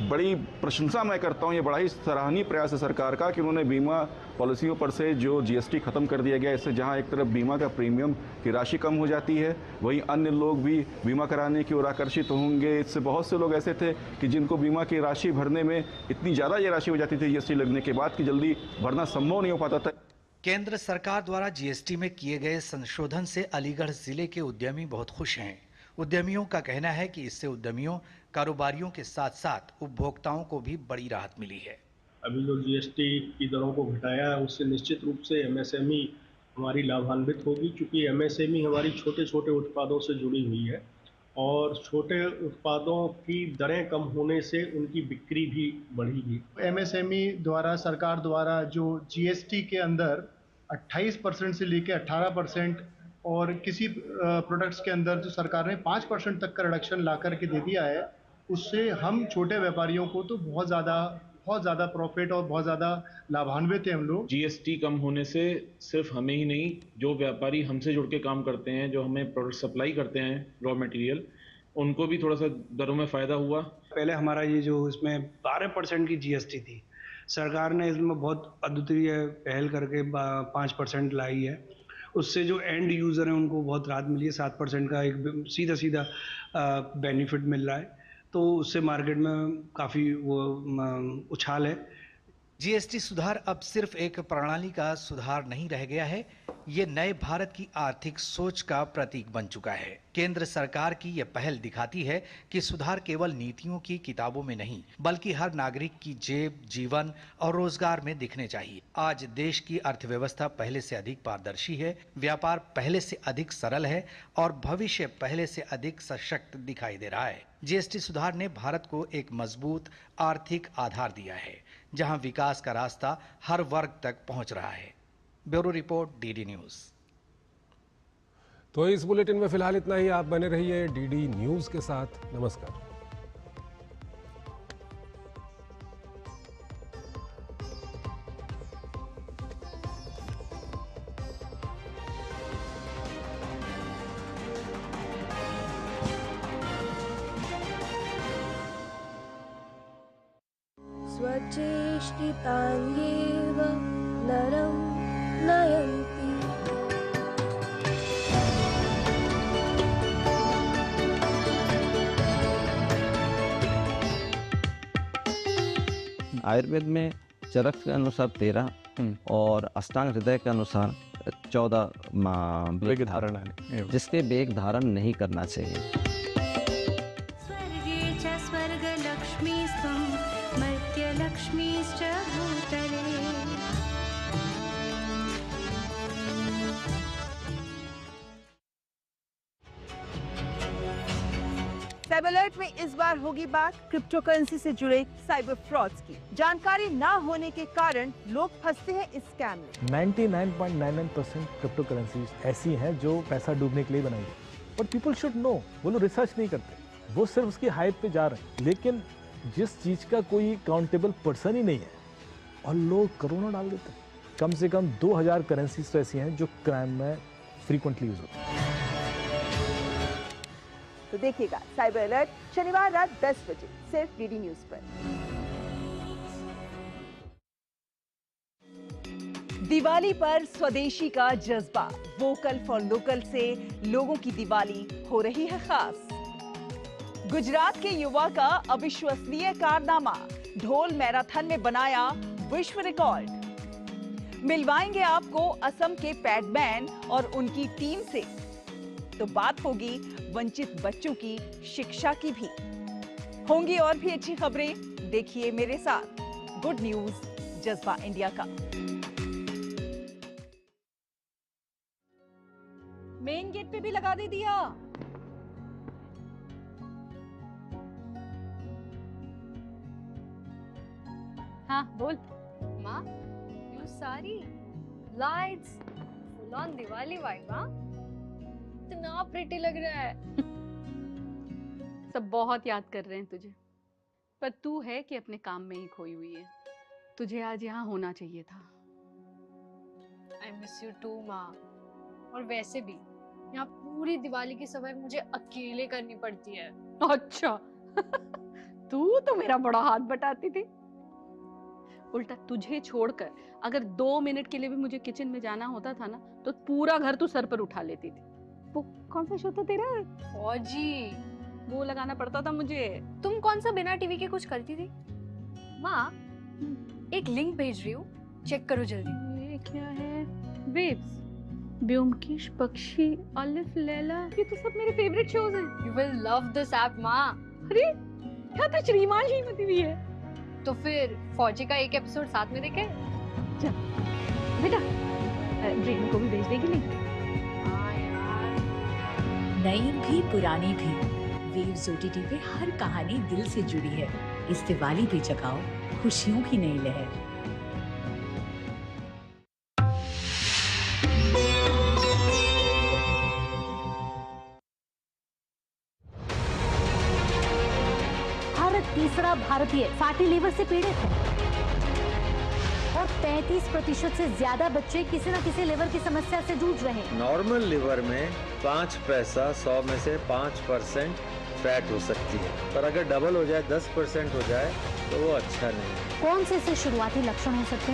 बड़ी प्रशंसा मैं करता हूँ। ये बड़ा ही सराहनीय प्रयास है सरकार का कि उन्होंने बीमा पॉलिसियों पर से जो जीएसटी खत्म कर दिया गया। इससे जहाँ एक तरफ बीमा का प्रीमियम की राशि कम हो जाती है, वहीं अन्य लोग भी बीमा कराने की ओर आकर्षित होंगे। इससे बहुत से लोग ऐसे थे कि जिनको बीमा की राशि भरने में इतनी ज़्यादा ये राशि हो जाती थी जीएसटी लगने के बाद कि जल्दी भरना संभव नहीं हो पाता था।
केंद्र सरकार द्वारा जीएसटी में किए गए संशोधन से अलीगढ़ जिले के उद्यमी बहुत खुश हैं। उद्यमियों का कहना है कि इससे उद्यमियों, कारोबारियों के साथ साथ उपभोक्ताओं को भी बड़ी राहत मिली है।
अभी जो जीएसटी की दरों को घटाया है, उससे निश्चित रूप से एमएसएमई हमारी लाभान्वित होगी, क्योंकि एमएसएमई हमारी छोटे छोटे उत्पादों से जुड़ी हुई है और छोटे उत्पादों की दरें कम होने से उनकी बिक्री भी बढ़ेगी।
एमएसएमई द्वारा, सरकार द्वारा जो जीएसटी के अंदर 28% से लेकर 18% और किसी प्रोडक्ट्स के अंदर जो सरकार ने 5% तक का रिडक्शन ला करके दे दिया है, उससे हम छोटे व्यापारियों को तो बहुत ज़्यादा प्रॉफिट और बहुत ज़्यादा लाभान्वित हैं हम लोग।
जीएसटी कम होने से सिर्फ हमें ही नहीं, जो व्यापारी हमसे जुड़ के काम करते हैं, जो हमें प्रोडक्ट सप्लाई करते हैं, रॉ मटेरियल, उनको भी थोड़ा सा दरों में फ़ायदा हुआ।
पहले हमारा ये जो इसमें 12% की जीएसटी थी, सरकार ने इसमें बहुत अद्वितीय पहल करके 5% लाई है। उससे जो एंड यूज़र हैं उनको बहुत राहत मिली है। 7% का एक सीधा बेनिफिट मिल रहा है, तो उससे मार्केट में काफ़ी वो उछाल है।
जीएसटी सुधार अब सिर्फ एक प्रणाली का सुधार नहीं रह गया है, ये नए भारत की आर्थिक सोच का प्रतीक बन चुका है। केंद्र सरकार की यह पहल दिखाती है कि सुधार केवल नीतियों की किताबों में नहीं, बल्कि हर नागरिक की जेब, जीवन और रोजगार में दिखने चाहिए। आज देश की अर्थव्यवस्था पहले से अधिक पारदर्शी है, व्यापार पहले से अधिक सरल है और भविष्य पहले से अधिक सशक्त दिखाई दे रहा है। जीएसटी सुधार ने भारत को एक मजबूत आर्थिक आधार दिया है, जहां विकास का रास्ता हर वर्ग तक पहुंच रहा है। Bureau report, DD news.
तो इस बुलेटिन में फिलहाल इतना ही। आप बने रहिए डीडी न्यूज के साथ। नमस्कार।
स्वचेष्टिताङ्गेव नरं नयन्ति।
आयुर्वेद में चरक के अनुसार 13 और अष्टांग हृदय के अनुसार 14 वेग धारण है, जिसके वेग धारण नहीं करना चाहिए।
स्वर्गे च स्वर्गलक्ष्मीस्त्वं मर्त्यलक्ष्मीश्च भूतले।
साइबर अलर्ट में इस बार होगी बात क्रिप्टो करेंसी से जुड़े साइबर फ्रॉड्स की। जानकारी ना होने के कारण लोग फंसते हैं इस स्कैम में।
99.99% क्रिप्टो करेंसीज ऐसी हैं जो पैसा डूबने के लिए बनाई है, बट पीपल शुड नो। वो लोग रिसर्च नहीं करते, वो सिर्फ उसकी हाइप पे जा रहे हैं। लेकिन जिस चीज का कोई काउंटेबल पर्सन ही नहीं है और लोग करोड़ों डाल देते हैं। कम से कम 2000 करेंसीज तो ऐसी हैं जो क्राइम में फ्रीक्वेंटली यूज होती है।
तो देखिएगा साइबर अलर्ट शनिवार रात 10 बजे सिर्फ डीडी न्यूज पर। दिवाली पर स्वदेशी का जज्बा, वोकल फॉर लोकल से लोगों की दिवाली हो रही है खास। गुजरात के युवा का अविश्वसनीय कारनामा, ढोल मैराथन में बनाया विश्व रिकॉर्ड। मिलवाएंगे आपको असम के पैडमैन और उनकी टीम से। तो बात होगी वंचित बच्चों की शिक्षा की भी। होंगी और भी अच्छी खबरें, देखिए मेरे साथ गुड न्यूज जज्बा इंडिया का। मेन गेट पे भी लगा दे दिया।
हाँ बोल। माँ यू सारी lights full on Diwali vibe. हाँ इतना प्रिटी लग रहा है।
सब बहुत याद कर रहे हैं तुझे, पर तू है कि अपने काम में ही खोई हुई है। तुझे आज यहाँ होना चाहिए था।
आई मिस यू टू माँ। और वैसे भी यहाँ पूरी दिवाली की सफाई मुझे अकेले करनी पड़ती है।
अच्छा तू तो मेरा बड़ा हाथ बटाती थी। उल्टा तुझे छोड़कर अगर 2 मिनट के लिए भी मुझे किचन में जाना होता था ना, तो पूरा घर तू सर पर उठा लेती थी। वो कौन सा शो था तेरा?
फौजी।
वो लगाना पड़ता था मुझे।
तुम कौन सा बिना टीवी के कुछ करती थी? माँ एक लिंक भेज रही हूँ, चेक करो जल्दी।
ये क्या है? वेव्स, ब्योमकेश बख्शी, अलिफ लैला, ये तो सब मेरे फेवरेट शोज हैं।
You will love this app माँ।
अरे यहाँ तो श्रीमान श्रीमती भी है।
तो फिर फौजी का एक एपिसोड साथ में देखे।
चल बेटा, ब्रेन को भी भेज देगी लिंक।
नई भी पुरानी भी, वेव्स OTT पे हर कहानी दिल से जुड़ी है। इस दिवाली पे जगाओ खुशियों की नई लहर।
हर तीसरा भारतीय फैटी लिवर से पीड़ित है और 35% से ज्यादा बच्चे किसी न किसी लिवर की समस्या से जूझ रहे हैं।
नॉर्मल लिवर में 5 पैसा 100 में से 5% फैट हो सकती है, पर अगर डबल हो जाए 10% हो जाए तो वो अच्छा नहीं है।
कौन से शुरुआती लक्षण हो सकते हैं